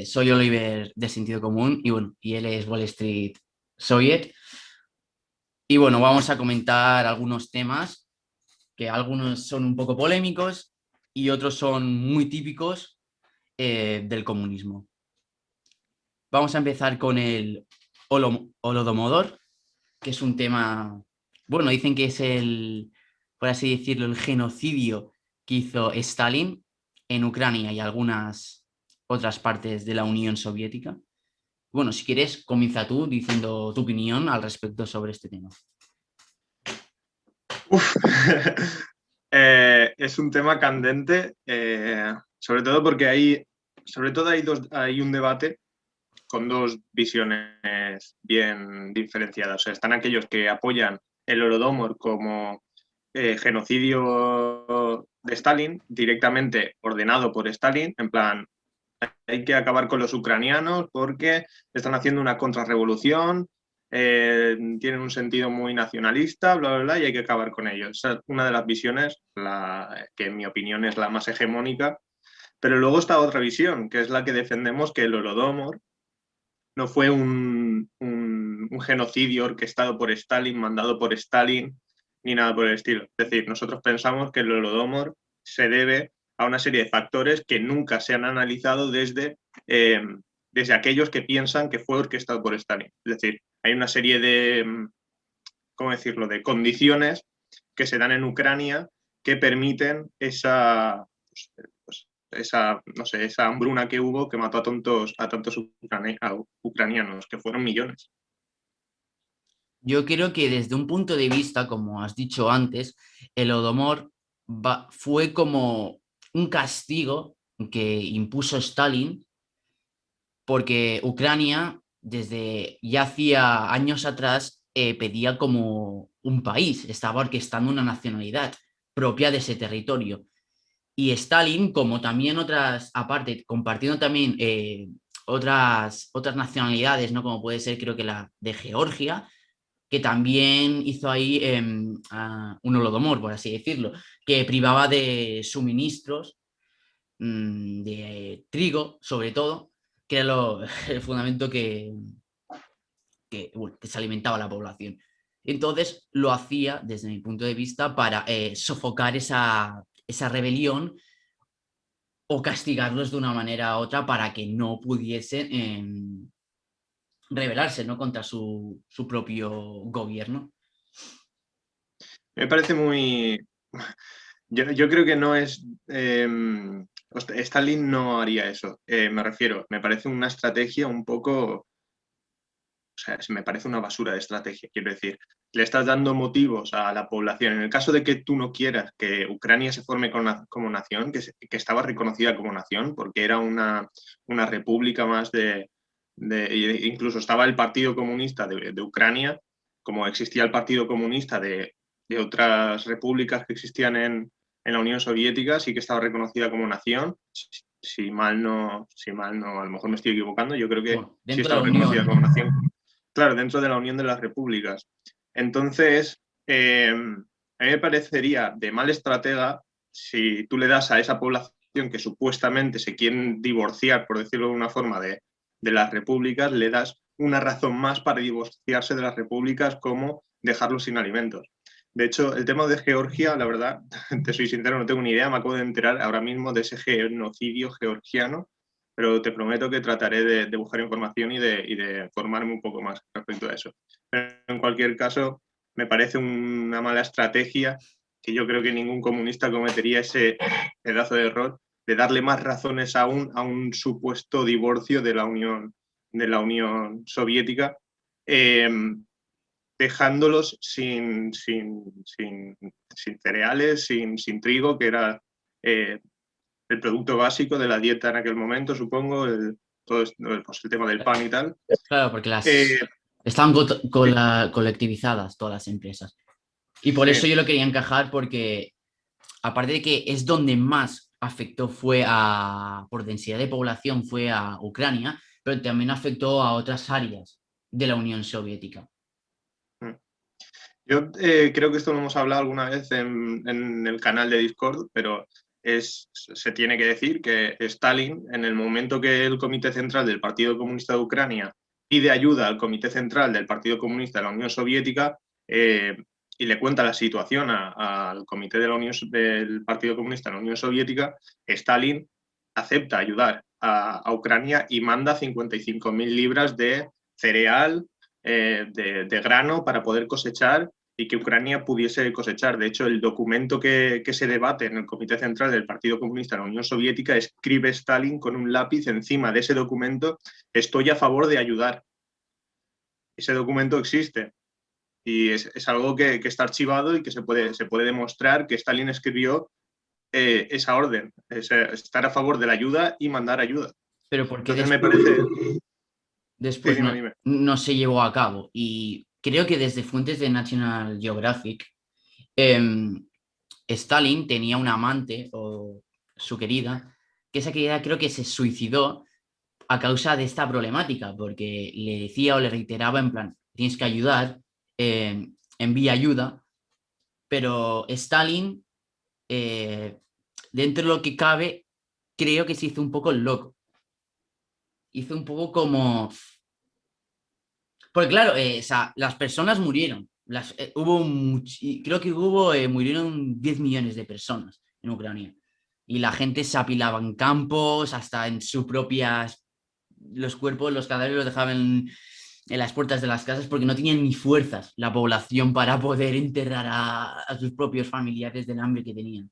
Soy Oliver de Sentido Común y bueno, y él es Wall Street Soviet. Y bueno, vamos a comentar algunos temas que algunos son un poco polémicos y otros son muy típicos del comunismo. Vamos a empezar con el Holodomor, que es un tema, bueno, dicen que es por así decirlo, el genocidio que hizo Stalin en Ucrania y algunas otras partes de la Unión Soviética. Bueno, si quieres, comienza tú diciendo tu opinión al respecto sobre este tema. Uf. Es un tema candente, sobre todo porque hay un debate con dos visiones bien diferenciadas. O sea, están aquellos que apoyan el Holodomor como genocidio de Stalin, directamente ordenado por Stalin, en plan, hay que acabar con los ucranianos porque están haciendo una contrarrevolución, tienen un sentido muy nacionalista, bla, bla, bla, y hay que acabar con ellos. Esa es una de las visiones, que en mi opinión es la más hegemónica. Pero luego está otra visión, que es la que defendemos, que el Holodomor no fue un genocidio orquestado por Stalin, mandado por Stalin, ni nada por el estilo. Es decir, nosotros pensamos que el Holodomor se debe a una serie de factores que nunca se han analizado desde aquellos que piensan que fue orquestado por Stalin. Es decir, hay una serie de, ¿cómo decirlo?, de condiciones que se dan en Ucrania que permiten no sé, esa hambruna que hubo que mató a tantos ucranianos, que fueron millones. Yo creo que desde un punto de vista, como has dicho antes, el Holodomor fue como un castigo que impuso Stalin porque Ucrania desde ya hacía años atrás pedía como un país, estaba orquestando una nacionalidad propia de ese territorio. Y Stalin, como también otras, aparte, compartiendo también otras nacionalidades, ¿no? Como puede ser, creo que la de Georgia, que también hizo ahí un holodomor, por así decirlo, que privaba de suministros de trigo, sobre todo, que era el fundamento bueno, que se alimentaba la población. Entonces lo hacía, desde mi punto de vista, para sofocar esa rebelión o castigarlos de una manera u otra para que no pudiesen rebelarse, ¿no? Contra su propio gobierno. Me parece muy... Yo creo que no es... Stalin no haría eso. Me refiero, me parece una estrategia un poco... O sea, me parece una basura de estrategia. Quiero decir, le estás dando motivos a la población. En el caso de que tú no quieras que Ucrania se forme como nación, que estaba reconocida como nación, porque era una república más incluso estaba el Partido Comunista de Ucrania, como existía el Partido Comunista de otras repúblicas que existían en la Unión Soviética, sí que estaba reconocida como nación. Si mal no, a lo mejor me estoy equivocando, yo creo que Bueno, sí dentro de estaba la reconocida Unión. como nación. Claro, dentro de la Unión de las Repúblicas. Entonces, a mí me parecería de mal estratega si tú le das a esa población que supuestamente se quieren divorciar, por decirlo de una forma, de las repúblicas, le das una razón más para divorciarse de las repúblicas, como dejarlos sin alimentos. De hecho, el tema de Georgia, la verdad, te soy sincero, no tengo ni idea, me acabo de enterar ahora mismo de ese genocidio georgiano, pero te prometo que trataré de buscar información y de formarme un poco más respecto a eso. Pero en cualquier caso, me parece una mala estrategia, que yo creo que ningún comunista cometería ese pedazo de error de darle más razones aún a un supuesto divorcio de la Unión Soviética, eh, dejándolos sin cereales, sin trigo, que era eh, el producto básico de la dieta en aquel momento, supongo, pues el tema del pan y tal. Claro, porque Eh, estaban sí, colectivizadas todas las empresas. Y por eso sí. yo lo quería encajar porque, aparte de que es donde más afectó por densidad de población fue a Ucrania, pero también afectó a otras áreas de la Unión Soviética. Yo creo que esto lo hemos hablado alguna vez en el canal de Discord, pero se tiene que decir que Stalin, en el momento que el Comité Central del Partido Comunista de Ucrania pide ayuda al Comité Central del Partido Comunista de la Unión Soviética y le cuenta la situación al Comité del Partido Comunista de la Unión Soviética, Stalin acepta ayudar a Ucrania y manda 55.000 libras de cereal, de grano para poder cosechar y que Ucrania pudiese cosechar. De hecho, el documento que se debate en el Comité Central del Partido Comunista de la Unión Soviética escribe Stalin con un lápiz encima de ese documento: estoy a favor de ayudar. Ese documento existe y es algo que está archivado y que se puede demostrar que Stalin escribió esa orden, estar a favor de la ayuda y mandar ayuda. Pero porque Entonces me parece... después Sí, dime. no se llevó a cabo. Y creo que desde fuentes de National Geographic, Stalin tenía una amante, o su querida, que esa querida creo que se suicidó a causa de esta problemática, porque le decía o le reiteraba en plan, tienes que ayudar, envía ayuda, pero Stalin, dentro de lo que cabe, creo que se hizo un poco el loco. Hizo un poco como... Porque claro, o sea, las personas murieron. Creo que murieron 10 millones de personas en Ucrania. Y la gente se apilaba en campos, hasta en sus propias... Los cuerpos, los cadáveres los dejaban en las puertas de las casas porque no tenían ni fuerzas la población para poder enterrar a sus propios familiares del hambre que tenían.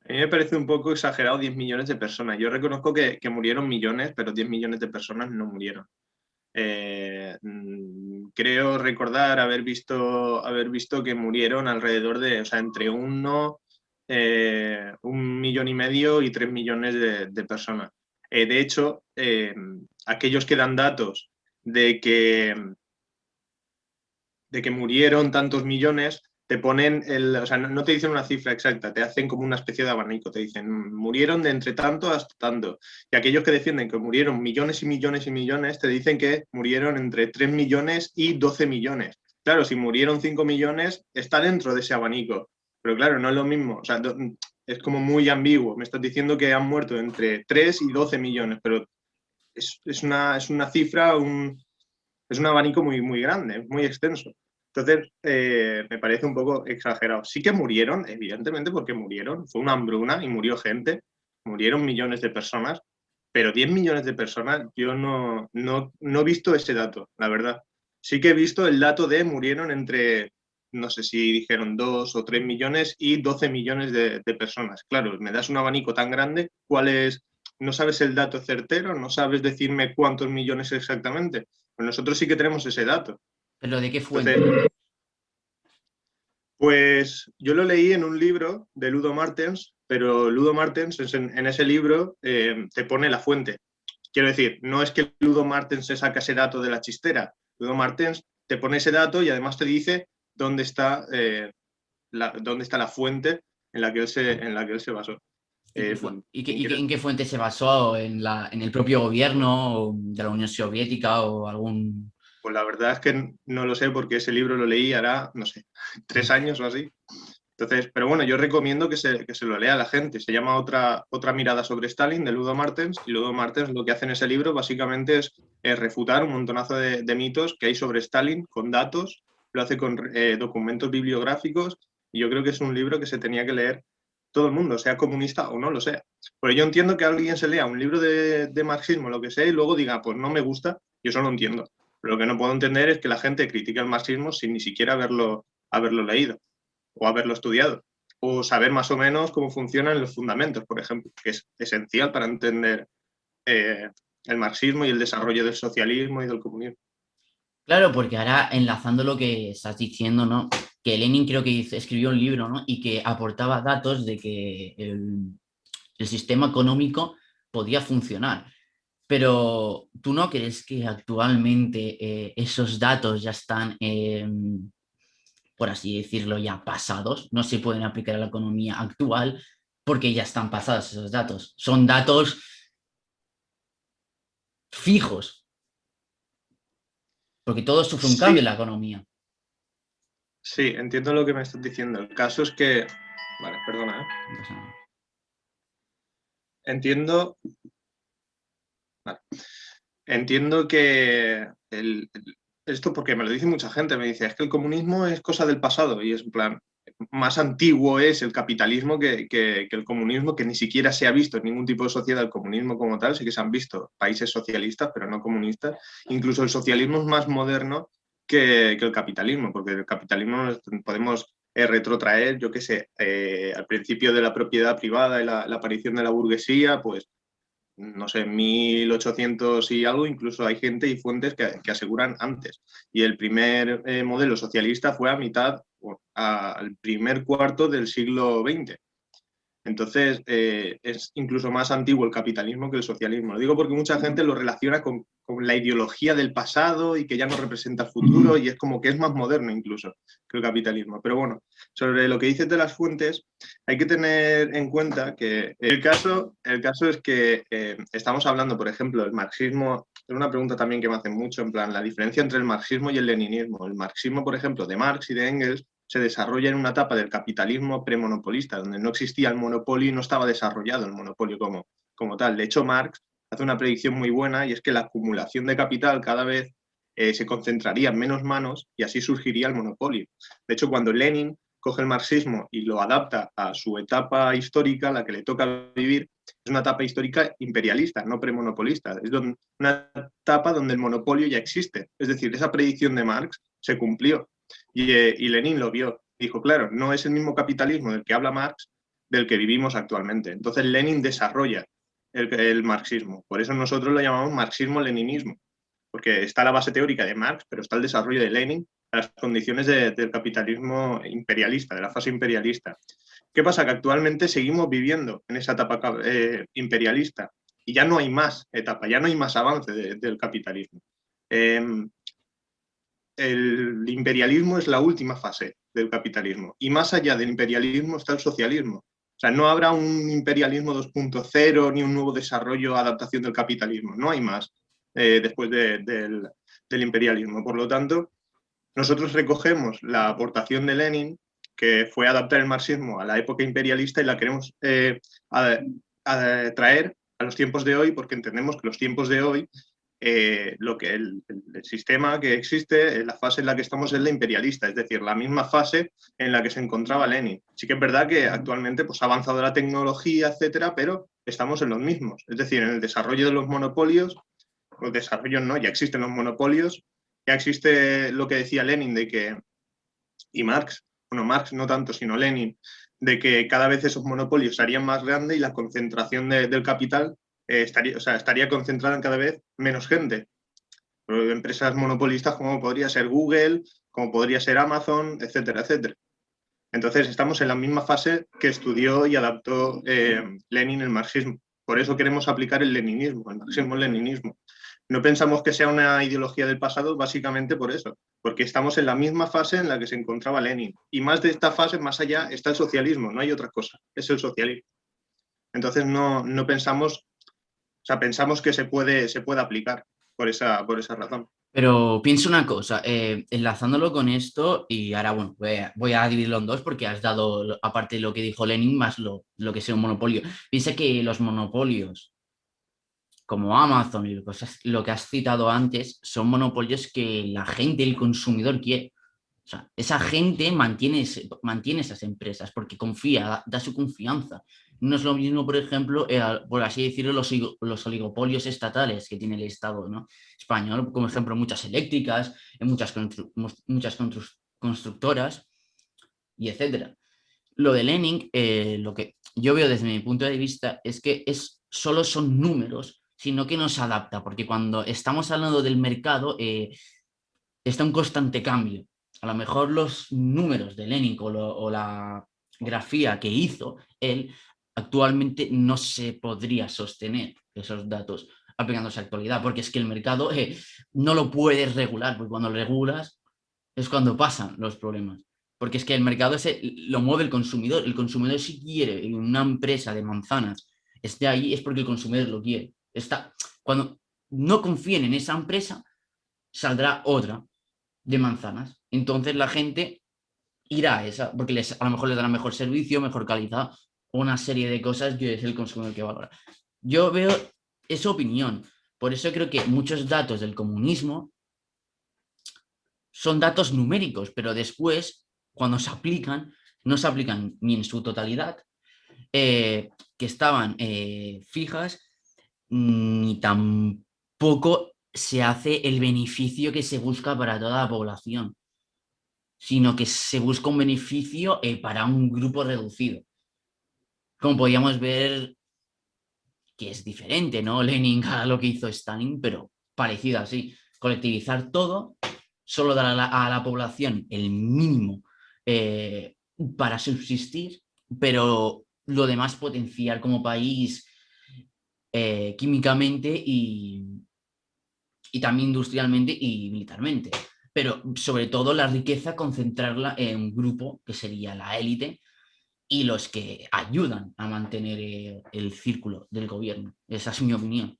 A mí me parece un poco exagerado 10 millones de personas. Yo reconozco que murieron millones, pero 10 millones de personas no murieron. Creo recordar haber visto que murieron alrededor de, o sea, entre 1,5 millones y 3 millones de personas. De hecho, aquellos que dan datos de que murieron tantos millones, te ponen o sea, no te dicen una cifra exacta, te hacen como una especie de abanico, te dicen murieron de entre tanto hasta tanto. Y aquellos que defienden que murieron millones y millones y millones, te dicen que murieron entre 3 millones y 12 millones. Claro, si murieron 5 millones, está dentro de ese abanico. Pero claro, no es lo mismo. O sea, es como muy ambiguo. Me estás diciendo que han muerto entre 3 y 12 millones, pero es una cifra, es un abanico muy, muy grande, muy extenso. Entonces, me parece un poco exagerado. Sí que murieron, evidentemente, porque murieron. Fue una hambruna y murió gente. Murieron millones de personas, pero 10 millones de personas, yo no he visto ese dato, la verdad. Sí que he visto el dato de murieron entre, no sé si dijeron 2 o 3 millones y 12 millones de personas. Claro, me das un abanico tan grande, ¿cuál es? No sabes el dato certero, no sabes decirme cuántos millones exactamente. Pues nosotros sí que tenemos ese dato. ¿Pero de qué fuente? Entonces, pues yo lo leí en un libro de Ludo Martens, pero Ludo Martens en ese libro te pone la fuente. Quiero decir, no es que Ludo Martens se saca ese dato de la chistera. Ludo Martens te pone ese dato y además te dice dónde está, dónde está la fuente en la que él se basó. ¿Y, en qué fuente se basó? ¿En el propio gobierno de la Unión Soviética o algún...? Pues la verdad es que no lo sé porque ese libro lo leí hará, no sé, 3 años o así. Entonces, pero bueno, yo recomiendo que se lo lea a la gente. Se llama otra mirada sobre Stalin, de Ludo Martens, y Ludo Martens lo que hace en ese libro básicamente es refutar un montonazo de mitos que hay sobre Stalin con datos, lo hace con documentos bibliográficos, y yo creo que es un libro que se tenía que leer todo el mundo, sea comunista o no lo sea. Porque yo entiendo que alguien se lea un libro de marxismo, lo que sea, y luego diga, pues no me gusta, yo eso lo entiendo. Pero lo que no puedo entender es que la gente critique el marxismo sin ni siquiera haberlo leído o haberlo estudiado, o saber más o menos cómo funcionan los fundamentos, por ejemplo, que es esencial para entender el marxismo y el desarrollo del socialismo y del comunismo. Claro, porque ahora enlazando lo que estás diciendo, ¿no? Que Lenin creo que escribió un libro, ¿no? Y que aportaba datos de que el sistema económico podía funcionar. Pero ¿tú no crees que actualmente esos datos ya están, por así decirlo, ya pasados? No se pueden aplicar a la economía actual porque ya están pasados esos datos. Son datos fijos, porque todo sufre un cambio Sí, en la economía. sí, entiendo lo que me estás diciendo. El caso es que... Vale, perdona, ¿eh? No pasa nada. entiendo, vale. Entiendo que esto porque me lo dice mucha gente, me dice, es que el comunismo es cosa del pasado y es en plan, más antiguo es el capitalismo que el comunismo, que ni siquiera se ha visto en ningún tipo de sociedad el comunismo como tal, sí que se han visto países socialistas, pero no comunistas. Incluso el socialismo es más moderno que el capitalismo, porque el capitalismo podemos retrotraer, yo qué sé, al principio de la propiedad privada y la aparición de la burguesía, pues no sé, 1800 y algo, incluso hay gente y fuentes que aseguran antes. Y el primer modelo socialista fue a mitad, al primer cuarto del siglo XX. Entonces, es incluso más antiguo el capitalismo que el socialismo. Lo digo porque mucha gente lo relaciona con la ideología del pasado y que ya no representa el futuro y es como que es más moderno incluso que el capitalismo. Pero bueno, sobre lo que dices de las fuentes, hay que tener en cuenta que el caso es que estamos hablando, por ejemplo, del marxismo. Es una pregunta también que me hacen mucho, en plan, la diferencia entre el marxismo y el leninismo. El marxismo, por ejemplo, de Marx y de Engels, se desarrolla en una etapa del capitalismo premonopolista, donde no existía el monopolio y no estaba desarrollado el monopolio como tal. De hecho, Marx hace una predicción muy buena y es que la acumulación de capital cada vez se concentraría en menos manos y así surgiría el monopolio. De hecho, cuando Lenin coge el marxismo y lo adapta a su etapa histórica, la que le toca vivir, es una etapa histórica imperialista, no premonopolista. Es una etapa donde el monopolio ya existe. Es decir, esa predicción de Marx se cumplió. Y Lenin lo vio. Dijo, claro, no es el mismo capitalismo del que habla Marx del que vivimos actualmente. Entonces Lenin desarrolla el marxismo. Por eso nosotros lo llamamos marxismo-leninismo, porque está la base teórica de Marx, pero está el desarrollo de Lenin a las condiciones del capitalismo imperialista, de la fase imperialista. ¿Qué pasa? Que actualmente seguimos viviendo en esa etapa imperialista y ya no hay más etapa, ya no hay más avance del capitalismo. El imperialismo es la última fase del capitalismo y más allá del imperialismo está el socialismo. O sea, no habrá un imperialismo 2.0 ni un nuevo desarrollo, adaptación del capitalismo. No hay más después del imperialismo. Por lo tanto, nosotros recogemos la aportación de Lenin, que fue adaptar el marxismo a la época imperialista y la queremos traer a los tiempos de hoy porque entendemos que los tiempos de hoy lo que el sistema que existe, la fase en la que estamos es la imperialista, es decir, la misma fase en la que se encontraba Lenin. Sí que es verdad que actualmente pues, ha avanzado la tecnología, etcétera, pero estamos en los mismos. Es decir, en el desarrollo de los monopolios, los desarrollos no, ya existen los monopolios, ya existe lo que decía Lenin de que, y Marx, bueno, Marx no tanto, sino Lenin, de que cada vez esos monopolios serían más grandes y la concentración del capital estaría concentrada en cada vez menos gente. Empresas monopolistas como podría ser Google, como podría ser Amazon, etcétera, etcétera. Entonces estamos en la misma fase que estudió y adaptó Lenin el marxismo. Por eso queremos aplicar el leninismo, el marxismo-leninismo. No pensamos que sea una ideología del pasado básicamente por eso, porque estamos en la misma fase en la que se encontraba Lenin. Y más de esta fase, más allá, está el socialismo, no hay otra cosa, es el socialismo. Entonces no pensamos, o sea, pensamos que se puede aplicar por esa razón. Pero pienso una cosa, enlazándolo con esto, y ahora bueno, voy a dividirlo en dos porque has dado, aparte de lo que dijo Lenin, más lo que sea un monopolio. Piensa que los monopolios, como Amazon y cosas, lo que has citado antes, son monopolios que la gente, el consumidor quiere. O sea, esa gente mantiene esas empresas porque confía, da su confianza. No es lo mismo, por ejemplo, por así decirlo, los oligopolios estatales que tiene el Estado, ¿no? Español, como ejemplo, muchas eléctricas, muchas constructoras y etcétera. Lo de Lenin, lo que yo veo desde mi punto de vista es que solo son números, sino que no se adapta, porque cuando estamos hablando del mercado, está en constante cambio. A lo mejor los números de Lenin o la grafía que hizo él actualmente no se podría sostener esos datos aplicándose a actualidad, porque es que el mercado no lo puedes regular, porque cuando lo regulas es cuando pasan los problemas. Porque es que el mercado lo mueve el consumidor. El consumidor si quiere una empresa de manzanas esté ahí es porque el consumidor lo quiere. Cuando no confíen en esa empresa, saldrá otra de manzanas. Entonces la gente irá a esa, porque a lo mejor les dará mejor servicio, mejor calidad, una serie de cosas, yo es el consumidor que valora. Yo veo esa opinión. Por eso creo que muchos datos del comunismo son datos numéricos, pero después, cuando se aplican, no se aplican ni en su totalidad, que estaban fijas, ni tampoco se hace el beneficio que se busca para toda la población, sino que se busca un beneficio para un grupo reducido. Como podíamos ver, que es diferente, ¿no? Lenin a lo que hizo Stalin, pero parecido así. Colectivizar todo, solo dar a la población el mínimo para subsistir, pero lo demás potenciar como país químicamente y también industrialmente y militarmente. Pero sobre todo la riqueza concentrarla en un grupo que sería la élite y los que ayudan a mantener el círculo del gobierno. Esa es mi opinión.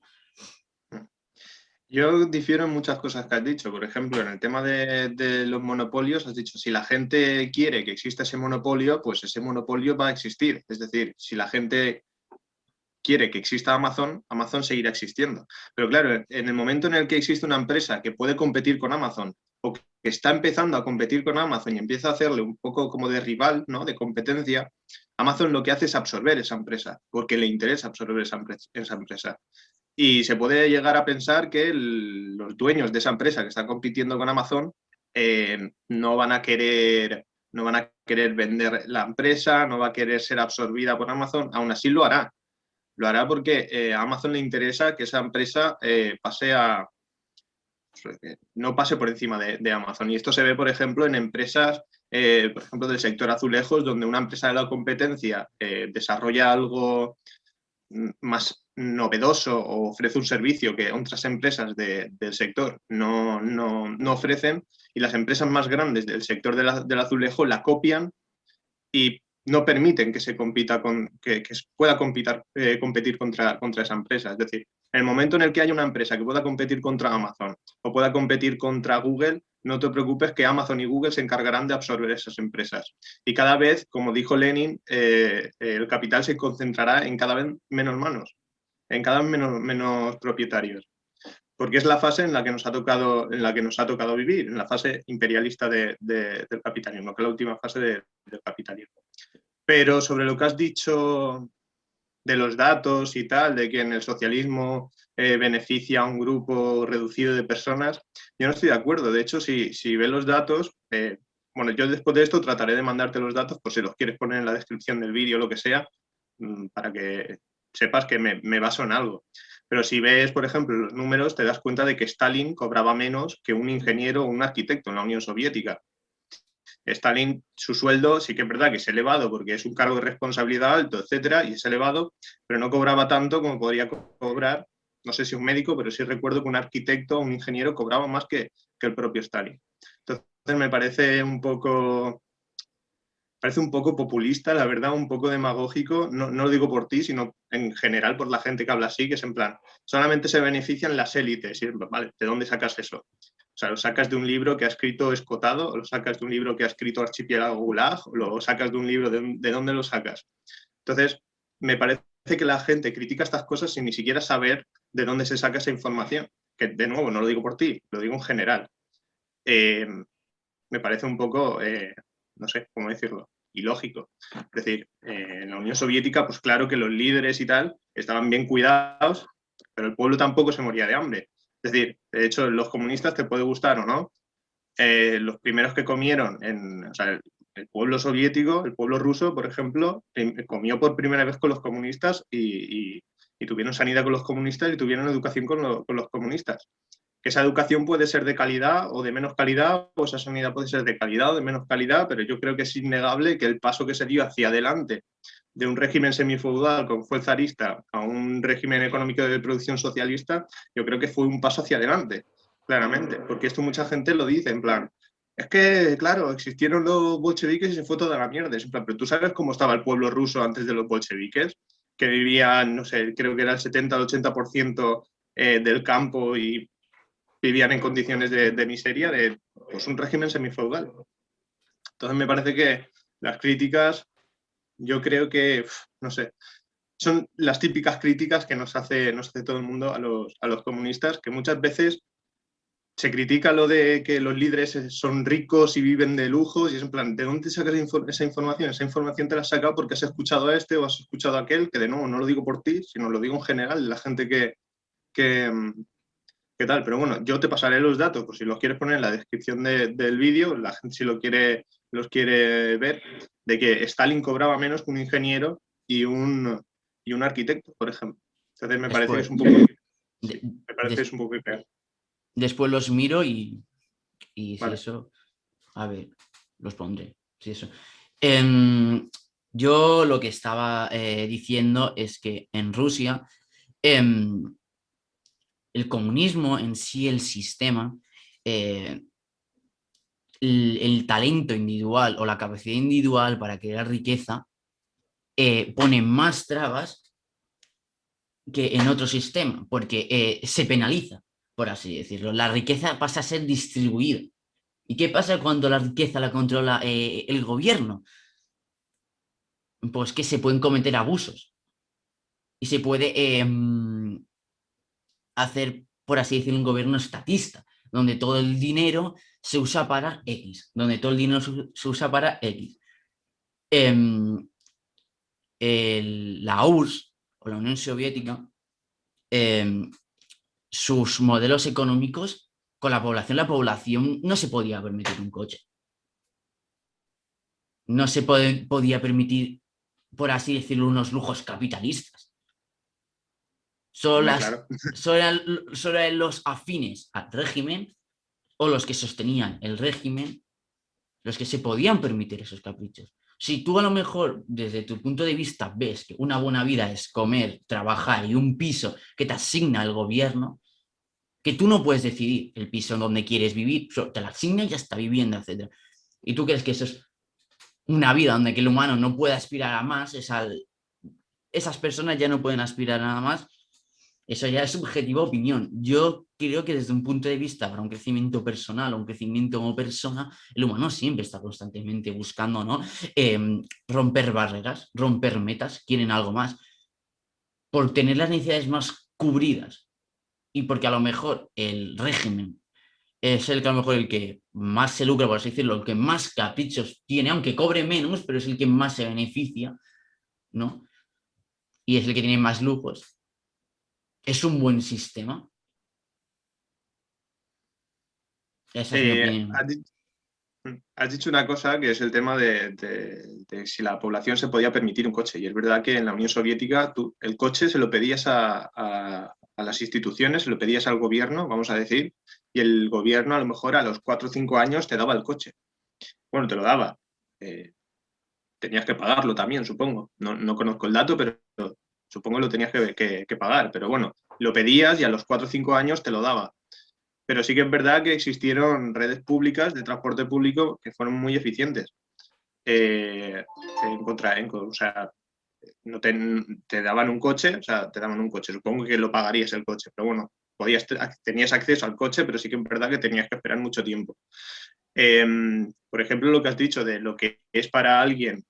Yo difiero en muchas cosas que has dicho. Por ejemplo, en el tema de los monopolios, has dicho, si la gente quiere que exista ese monopolio, pues ese monopolio va a existir. Es decir, si la gente quiere que exista Amazon, Amazon seguirá existiendo. Pero claro, en el momento en el que existe una empresa que puede competir con Amazon o que está empezando a competir con Amazon y empieza a hacerle un poco como de rival, ¿no? De competencia, Amazon lo que hace es absorber esa empresa, porque le interesa absorber esa empresa. Y se puede llegar a pensar que los dueños de esa empresa que está compitiendo con Amazon no van a querer vender la empresa, no va a querer ser absorbida por Amazon, aún así lo hará. Lo hará porque a Amazon le interesa que esa empresa no pase por encima de Amazon. Y esto se ve, por ejemplo, en empresas, por ejemplo, del sector azulejos, donde una empresa de la competencia desarrolla algo más novedoso o ofrece un servicio que otras empresas del sector no ofrecen, y las empresas más grandes del sector del azulejo la copian y no permiten que se compita que pueda competir contra esa empresa. Es decir, en el momento en el que haya una empresa que pueda competir contra Amazon o pueda competir contra Google, no te preocupes que Amazon y Google se encargarán de absorber esas empresas. Y cada vez, como dijo Lenin, el capital se concentrará en cada vez menos manos, en cada vez menos propietarios, porque es la fase en la que nos ha tocado vivir, en la fase imperialista del capitalismo, que es la última fase del capitalismo. Pero sobre lo que has dicho de los datos y tal, de que en el socialismo beneficia a un grupo reducido de personas, yo no estoy de acuerdo. De hecho, si ves los datos, bueno, yo después de esto trataré de mandarte los datos por si los quieres poner en la descripción del vídeo o lo que sea, para que sepas que me baso en algo. Pero si ves, por ejemplo, los números, te das cuenta de que Stalin cobraba menos que un ingeniero o un arquitecto en la Unión Soviética. Stalin, su sueldo sí que es verdad que es elevado porque es un cargo de responsabilidad alto, etcétera, y es elevado, pero no cobraba tanto como podría cobrar, no sé si un médico, pero sí recuerdo que un arquitecto o un ingeniero cobraba más que el propio Stalin. Entonces me parece un poco populista, la verdad, un poco demagógico, no lo digo por ti, sino en general por la gente que habla así, que es en plan, solamente se benefician las élites, y vale, ¿de dónde sacas eso? O sea, lo sacas de un libro que ha escrito Escotado, o lo sacas de un libro que ha escrito Archipiélago Gulag, o lo sacas de un libro, ¿de dónde lo sacas? Entonces, me parece que la gente critica estas cosas sin ni siquiera saber de dónde se saca esa información, que de nuevo, no lo digo por ti, lo digo en general. Me parece un poco, no sé cómo decirlo, ilógico. Es decir, en la Unión Soviética, pues claro que los líderes y tal estaban bien cuidados, pero el pueblo tampoco se moría de hambre. Es decir, de hecho, los comunistas te puede gustar o no, los primeros que comieron o sea, el pueblo soviético, el pueblo ruso, por ejemplo, comió por primera vez con los comunistas y tuvieron sanidad con los comunistas y tuvieron educación con los comunistas. Que esa educación puede ser de calidad o de menos calidad, o esa sanidad puede ser de calidad o de menos calidad, pero yo creo que es innegable que el paso que se dio hacia adelante de un régimen semifeudal como fue el zarista a un régimen económico de producción socialista, yo creo que fue un paso hacia adelante, claramente, porque esto mucha gente lo dice, en plan, es que, claro, existieron los bolcheviques y se fue toda la mierda. En plan, pero tú sabes cómo estaba el pueblo ruso antes de los bolcheviques, que vivían, no sé, creo que era el 70 al 80% del campo y vivían en condiciones de miseria de pues, un régimen semifeudal. Entonces me parece que las críticas yo creo que, no sé, son las típicas críticas que nos hace todo el mundo a los comunistas, que muchas veces se critica lo de que los líderes son ricos y viven de lujos, y es en plan, ¿de dónde sacas esa información? Esa información te la has sacado porque has escuchado a este o has escuchado a aquel, que de nuevo no lo digo por ti, sino lo digo en general, la gente que, que tal. Pero bueno, yo te pasaré los datos por si los quieres poner en la descripción del vídeo, la gente si los quiere ver, de que Stalin cobraba menos que un ingeniero y un arquitecto, por ejemplo. Entonces me parece que Después, es un poco, sí, de- me parece que des- es un poco irreal. después los miro y si Vale. eso, a ver, los pondré. Si eso. Em, yo lo que estaba diciendo es que en Rusia em, el comunismo en sí, el sistema, eh, el talento individual o la capacidad individual para crear riqueza pone más trabas que en otro sistema, porque se penaliza, por así decirlo. La riqueza pasa a ser distribuida. ¿Y qué pasa cuando la riqueza la controla el gobierno? Pues que se pueden cometer abusos y se puede hacer, por así decirlo, un gobierno estatista, donde todo el dinero se usa para X, donde todo el dinero se usa para X. Em, la URSS o la Unión Soviética, em, sus modelos económicos con la población no se podía permitir un coche. No se podía permitir, por así decirlo, unos lujos capitalistas. Solo, Hombre, las, claro. solo eran los afines al régimen o los que sostenían el régimen los que se podían permitir esos caprichos. Si tú a lo mejor desde tu punto de vista ves que una buena vida es comer, trabajar y un piso que te asigna el gobierno, que tú no puedes decidir el piso en donde quieres vivir, te lo asigna y ya está vivienda, etc. Y tú crees que eso es una vida donde que el humano no puede aspirar a más, esas personas ya no pueden aspirar a nada más. Eso ya es subjetiva opinión. Yo creo que desde un punto de vista para un crecimiento personal o un crecimiento como persona, el humano siempre está constantemente buscando, ¿no? Romper barreras, romper metas, quieren algo más, por tener las necesidades más cubridas y porque a lo mejor el régimen es el que a lo mejor el que más se lucra, por así decirlo, el que más caprichos tiene, aunque cobre menos, pero es el que más se beneficia, ¿no? Y es el que tiene más lujos. Es un buen sistema. Esa es mi opinión. Has, has dicho una cosa que es el tema de si la población se podía permitir un coche. Y es verdad que en la Unión Soviética tú, el coche se lo pedías a las instituciones, se lo pedías al gobierno, vamos a decir, y el gobierno a lo mejor a los 4 o 5 años te daba el coche. Bueno, te lo daba. Eh, tenías que pagarlo también, supongo. No, no conozco el dato, pero supongo que lo tenías que pagar. Pero bueno, lo pedías y a los 4 o 5 años te lo daba. Pero sí que es verdad que existieron redes públicas de transporte público que fueron muy eficientes. Eh, o sea, no te daban un coche, o sea, te daban un coche, supongo que lo pagarías el coche, pero bueno, tenías acceso al coche, pero sí que es verdad que tenías que esperar mucho tiempo. Eh, por ejemplo, lo que has dicho de lo que es para alguien,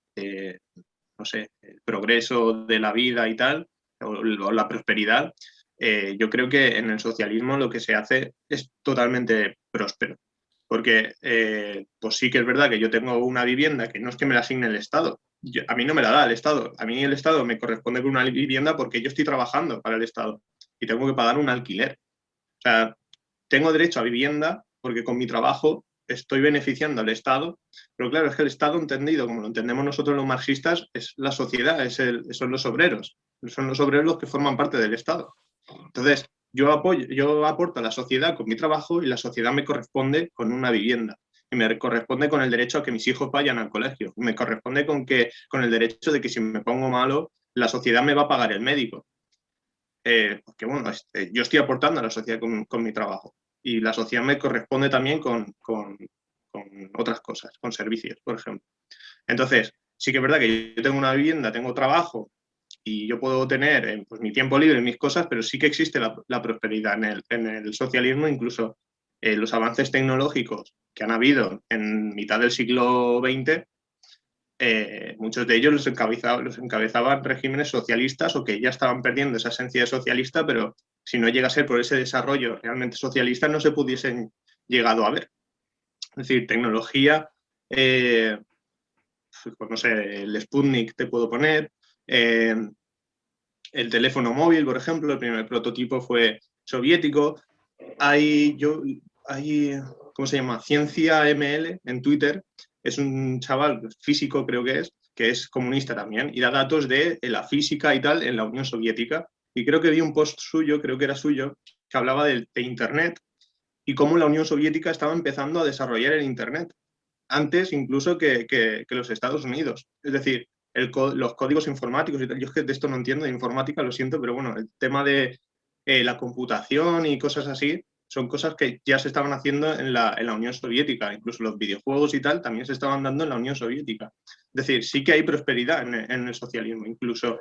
no sé, el progreso de la vida y tal, o la prosperidad, yo creo que en el socialismo lo que se hace es totalmente próspero. Porque pues sí que es verdad que yo tengo una vivienda que no es que me la asigne el Estado. A mí no me la da el Estado. A mí el Estado me corresponde con una vivienda porque yo estoy trabajando para el Estado y tengo que pagar un alquiler. O sea, tengo derecho a vivienda porque con mi trabajo estoy beneficiando al Estado, pero claro, es que el Estado entendido, como lo entendemos nosotros los marxistas, es la sociedad, son los obreros, son los obreros los que forman parte del Estado. Entonces, yo aporto a la sociedad con mi trabajo y la sociedad me corresponde con una vivienda. Y me corresponde con el derecho a que mis hijos vayan al colegio. Me corresponde con el derecho de que si me pongo malo, la sociedad me va a pagar el médico. Porque bueno, yo estoy aportando a la sociedad con mi trabajo y la sociedad me corresponde también con otras cosas, con servicios, por ejemplo. Entonces, sí que es verdad que yo tengo una vivienda, tengo trabajo y yo puedo tener pues, mi tiempo libre, mis cosas, pero sí que existe la prosperidad en el socialismo, incluso los avances tecnológicos que han habido en mitad del siglo XX muchos de ellos los encabezaban regímenes socialistas o que ya estaban perdiendo esa esencia de socialista, pero si no llega a ser por ese desarrollo realmente socialista no se pudiesen llegado a ver. Es decir, tecnología, pues no sé, el Sputnik te puedo poner, el teléfono móvil, por ejemplo, el primer prototipo fue soviético. Hay ¿cómo se llama? Ciencia ML en Twitter, es un chaval físico, creo que es comunista también, y da datos de la física y tal en la Unión Soviética. Y creo que vi un post suyo, creo que era suyo, que hablaba de Internet y cómo la Unión Soviética estaba empezando a desarrollar el Internet, antes incluso que los Estados Unidos. Es decir, los códigos informáticos y tal. Yo es que de esto no entiendo de informática, lo siento, pero bueno, el tema de la computación y cosas así son cosas que ya se estaban haciendo en la Unión Soviética. Incluso los videojuegos y tal también se estaban dando en la Unión Soviética. Es decir, sí que hay prosperidad en el socialismo, incluso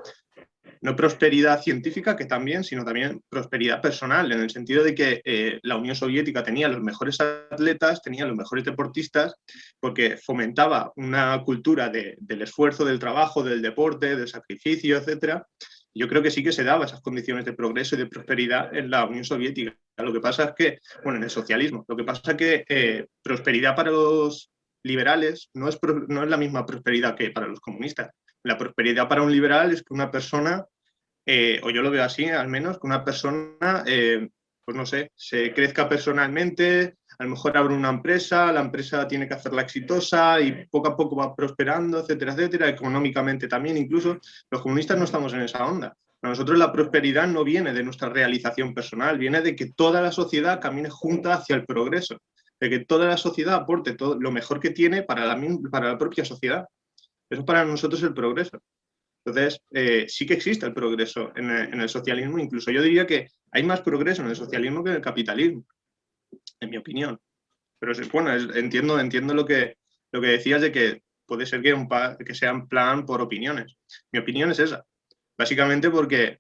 no prosperidad científica, que también, sino también prosperidad personal, en el sentido de que la Unión Soviética tenía los mejores atletas, tenía los mejores deportistas, porque fomentaba una cultura del esfuerzo, del trabajo, del deporte, del sacrificio, etcétera. Yo creo que sí que se daba esas condiciones de progreso y de prosperidad en la Unión Soviética. Lo que pasa es que, bueno, en el socialismo, lo que pasa es que prosperidad para los liberales no es la misma prosperidad que para los comunistas. La prosperidad para un liberal es que una persona, o yo lo veo así al menos, que una persona, pues no sé, se crezca personalmente, a lo mejor abre una empresa, la empresa tiene que hacerla exitosa y poco a poco va prosperando, etcétera, etcétera, económicamente también incluso. Los comunistas no estamos en esa onda. Para nosotros la prosperidad no viene de nuestra realización personal, viene de que toda la sociedad camine junta hacia el progreso, de que toda la sociedad aporte todo lo mejor que tiene para la propia sociedad. Eso para nosotros es el progreso. Entonces, sí que existe el progreso en el socialismo. Incluso yo diría que hay más progreso en el socialismo que en el capitalismo, en mi opinión. Pero bueno, entiendo lo que decías de que puede ser que sea en plan por opiniones. Mi opinión es esa. Básicamente porque,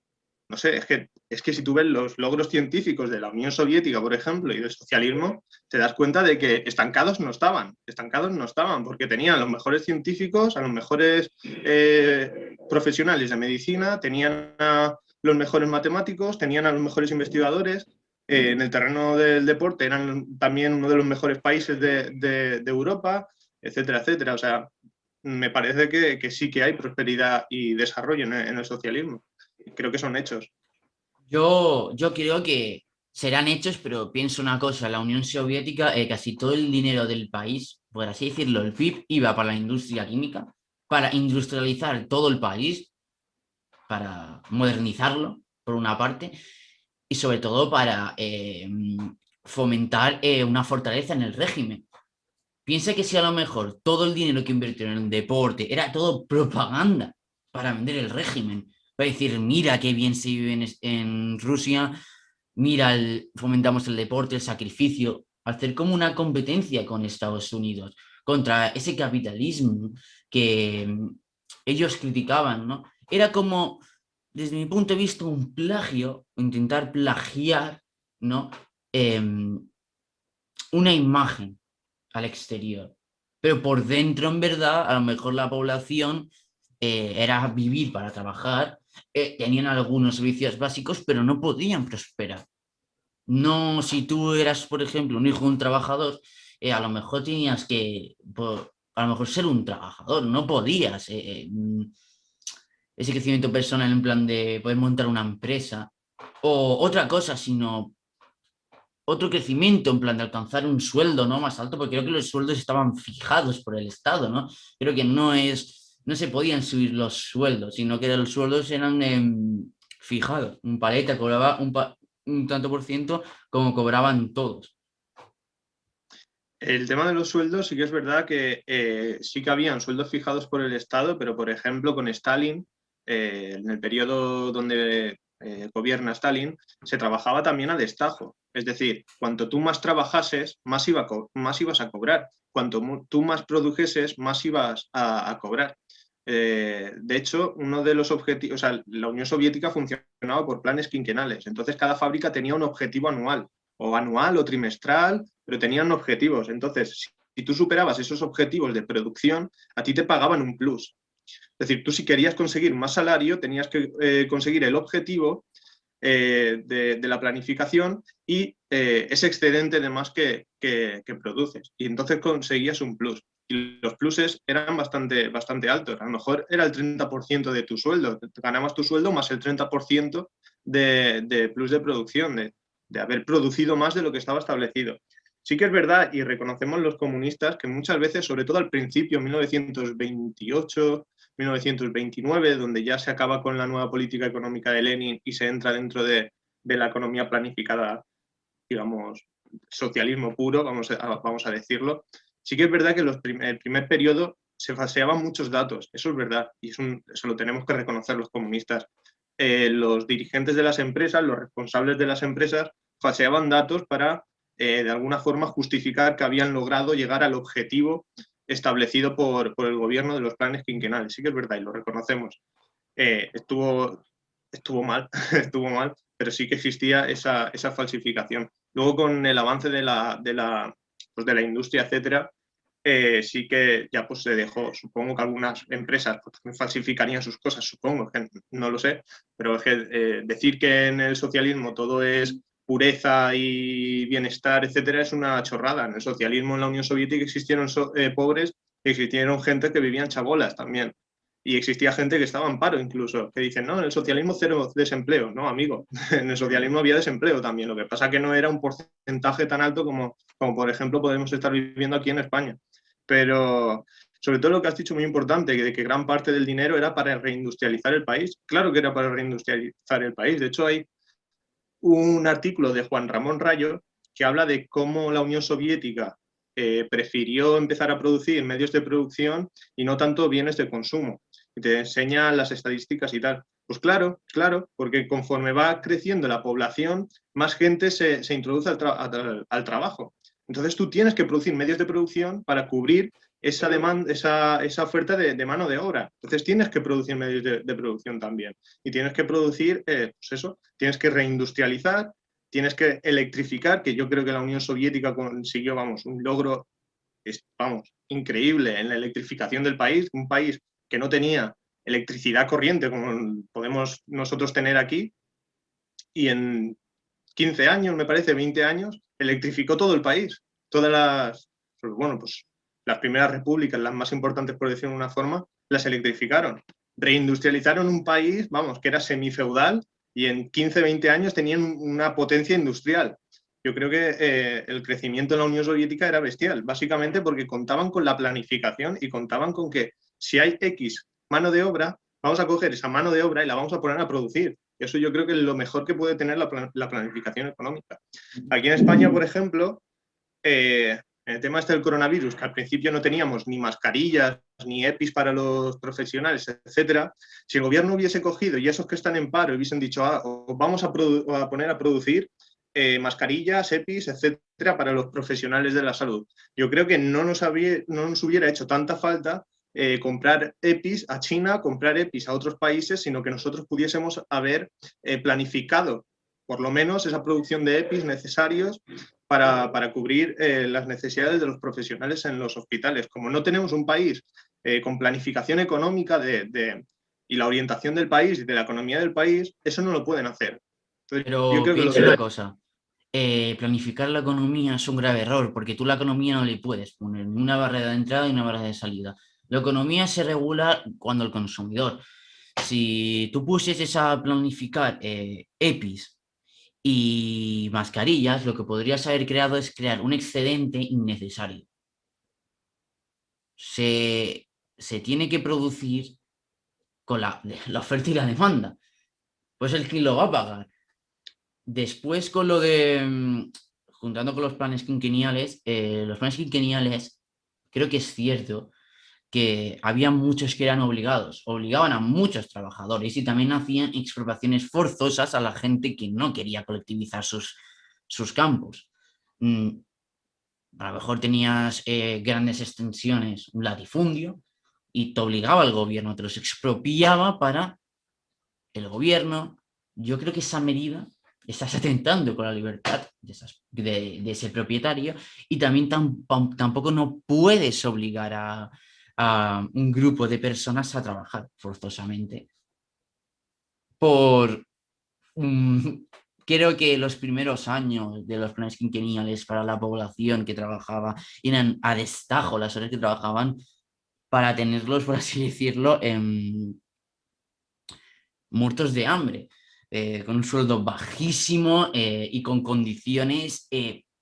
no sé, es que si tú ves los logros científicos de la Unión Soviética, por ejemplo, y del socialismo, te das cuenta de que estancados no estaban, porque tenían a los mejores científicos, a los mejores profesionales de medicina, tenían a los mejores matemáticos, tenían a los mejores investigadores. En el terreno del deporte eran también uno de los mejores países de Europa, etcétera, etcétera. O sea, me parece que sí que hay prosperidad y desarrollo en el socialismo. Creo que son hechos. Yo creo que serán hechos, pero pienso una cosa, la Unión Soviética, casi todo el dinero del país, por así decirlo, el PIB, iba para la industria química, para industrializar todo el país, para modernizarlo, por una parte, y sobre todo para fomentar una fortaleza en el régimen. Piensa que si a lo mejor todo el dinero que invirtieron en deporte era todo propaganda para vender el régimen, para decir, mira qué bien se vive en Rusia, mira, fomentamos el deporte, el sacrificio, hacer como una competencia con Estados Unidos contra ese capitalismo que ellos criticaban, ¿no? Era como, desde mi punto de vista, un plagio, intentar plagiar, ¿no? Una imagen al exterior. Pero por dentro, en verdad, a lo mejor la población era vivir para trabajar, tenían algunos servicios básicos, pero no podían prosperar. No, si tú eras, por ejemplo, un hijo de un trabajador, a lo mejor tenías que, a lo mejor ser un trabajador, no podías. Ese crecimiento personal en plan de poder montar una empresa o otra cosa, sino otro crecimiento en plan de alcanzar un sueldo, ¿no? Más alto, porque creo que los sueldos estaban fijados por el Estado, ¿no? Creo que no se podían subir los sueldos, sino que los sueldos eran fijados. Un paleta cobraba un tanto por ciento como cobraban todos. El tema de los sueldos sí que es verdad que sí que habían sueldos fijados por el Estado, pero por ejemplo con Stalin, en el periodo donde gobierna Stalin, se trabajaba también a destajo. Es decir, cuanto tú más trabajases, más ibas a cobrar. Cuanto tú más produjeses, más ibas a cobrar. De hecho, uno de los objetivos, o sea, la Unión Soviética funcionaba por planes quinquenales. Entonces, cada fábrica tenía un objetivo anual, o trimestral, pero tenían objetivos. Entonces, si tú superabas esos objetivos de producción, a ti te pagaban un plus. Es decir, tú si querías conseguir más salario, tenías que conseguir el objetivo de la planificación y ese excedente de más que produces. Y entonces conseguías un plus. Y los pluses eran bastante altos. A lo mejor era el 30% de tu sueldo. Ganabas tu sueldo más el 30% de plus de producción, de haber producido más de lo que estaba establecido. Sí que es verdad, y reconocemos los comunistas, que muchas veces, sobre todo al principio, 1928, 1929, donde ya se acaba con la nueva política económica de Lenin y se entra dentro de la economía planificada, digamos, socialismo puro, vamos a decirlo. Sí que es verdad que el primer periodo se falseaban muchos datos, eso es verdad, y eso lo tenemos que reconocer los comunistas. Los dirigentes de las empresas, los responsables de las empresas, falseaban datos para, de alguna forma, justificar que habían logrado llegar al objetivo establecido por el gobierno de los planes quinquenales. Sí que es verdad y lo reconocemos. Estuvo mal, estuvo mal, pero sí que existía esa falsificación. Luego, con el avance de la industria, etcétera, sí que ya pues se dejó. Supongo que algunas empresas pues, falsificarían sus cosas, supongo, que no lo sé, pero es que decir que en el socialismo todo es pureza y bienestar, etcétera, es una chorrada. En el socialismo, en la Unión Soviética, existieron pobres, existieron gente que vivían chabolas también. Y existía gente que estaba en paro incluso, que dicen, no, en el socialismo cero desempleo. No, amigo, en el socialismo había desempleo también. Lo que pasa que no era un porcentaje tan alto como por ejemplo, podemos estar viviendo aquí en España. Pero sobre todo lo que has dicho muy importante, de que gran parte del dinero era para reindustrializar el país. Claro que era para reindustrializar el país. De hecho, hay un artículo de Juan Ramón Rayo que habla de cómo la Unión Soviética prefirió empezar a producir medios de producción y no tanto bienes de consumo. Y te enseña las estadísticas y tal. Pues claro, porque conforme va creciendo la población, más gente se introduce al trabajo. Entonces tú tienes que producir medios de producción para cubrir esa demanda, esa oferta de mano de obra. Entonces tienes que producir medios de producción también. Y tienes que producir, pues eso, tienes que reindustrializar, tienes que electrificar, que yo creo que la Unión Soviética consiguió, vamos, un logro, vamos, increíble en la electrificación del país, un país que no tenía electricidad corriente como podemos nosotros tener aquí, y en 15 años, me parece, 20 años, electrificó todo el país. Todas pues las primeras repúblicas, las más importantes por decirlo de una forma, las electrificaron. Reindustrializaron un país, vamos, que era semifeudal y en 15, 20 años tenían una potencia industrial. Yo creo que el crecimiento en la Unión Soviética era bestial, básicamente porque contaban con la planificación y contaban con que si hay X mano de obra, vamos a coger esa mano de obra y la vamos a poner a producir. Eso yo creo que es lo mejor que puede tener la planificación económica. Aquí en España, por ejemplo, en el tema este del coronavirus, que al principio no teníamos ni mascarillas, ni EPIs para los profesionales, etcétera, si el gobierno hubiese cogido y esos que están en paro hubiesen dicho, os vamos a poner a producir mascarillas, EPIs, etcétera, para los profesionales de la salud. Yo creo que no nos hubiera hecho tanta falta comprar EPIs a China, comprar EPIs a otros países, sino que nosotros pudiésemos haber planificado por lo menos esa producción de EPIs necesarios para cubrir las necesidades de los profesionales en los hospitales. Como no tenemos un país con planificación económica y la orientación del país y de la economía del país, eso no lo pueden hacer. Entonces, yo Pero creo que piensa una cosa, planificar la economía es un grave error, porque tú la economía no le puedes poner ni una barrera de entrada y una barrera de salida. La economía se regula cuando el consumidor. Si tú pusieses a planificar EPIs y mascarillas, lo que podrías haber creado es crear un excedente innecesario. Se tiene que producir con la oferta y la demanda. Pues el que lo va a pagar. Después con lo de, juntando con los planes quinquenniales, creo que es cierto que había muchos que eran obligaban a muchos trabajadores y también hacían expropiaciones forzosas a la gente que no quería colectivizar sus campos. A lo mejor tenías grandes extensiones, un latifundio, y te obligaba al gobierno, te los expropiaba para el gobierno. Yo creo que esa medida estás atentando con la libertad de ese propietario y también tampoco no puedes obligar a un grupo de personas a trabajar forzosamente por mm, creo que los primeros años de los planes quinquenniales para la población que trabajaba eran a destajo las horas que trabajaban para tenerlos, por así decirlo, muertos de hambre, con un sueldo bajísimo y con condiciones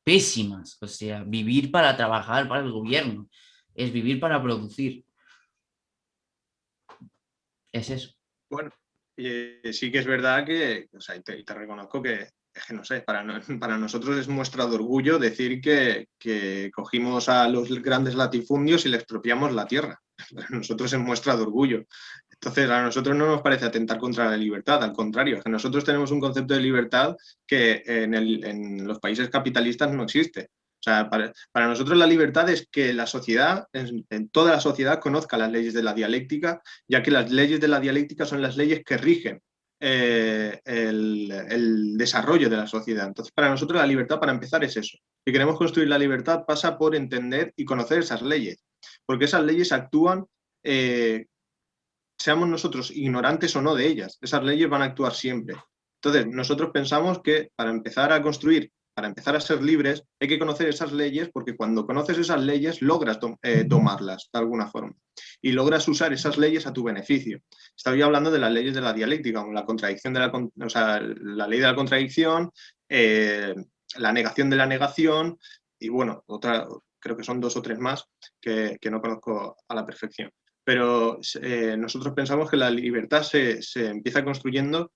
pésimas. O sea, vivir para trabajar para el gobierno es vivir para producir. Es eso. Bueno, sí que es verdad que, o sea, y te reconozco que, es que no sé, para nosotros es muestra de orgullo decir que cogimos a los grandes latifundios y le expropiamos la tierra. Para nosotros es muestra de orgullo. Entonces, a nosotros no nos parece atentar contra la libertad, al contrario, es que nosotros tenemos un concepto de libertad que en los países capitalistas no existe. O sea, para nosotros la libertad es que la sociedad, en toda la sociedad, conozca las leyes de la dialéctica, ya que las leyes de la dialéctica son las leyes que rigen el desarrollo de la sociedad. Entonces, para nosotros la libertad, para empezar, es eso. Si queremos construir la libertad, pasa por entender y conocer esas leyes, porque esas leyes actúan, seamos nosotros ignorantes o no de ellas, esas leyes van a actuar siempre. Entonces, nosotros pensamos que para empezar a construir, para empezar a ser libres, hay que conocer esas leyes, porque cuando conoces esas leyes logras tomarlas de alguna forma y logras usar esas leyes a tu beneficio. Estaba yo hablando de las leyes de la dialéctica, como la contradicción de o sea, la ley de la contradicción, la negación de la negación y bueno, otra, creo que son dos o tres más que no conozco a la perfección. Pero nosotros pensamos que la libertad se empieza construyendo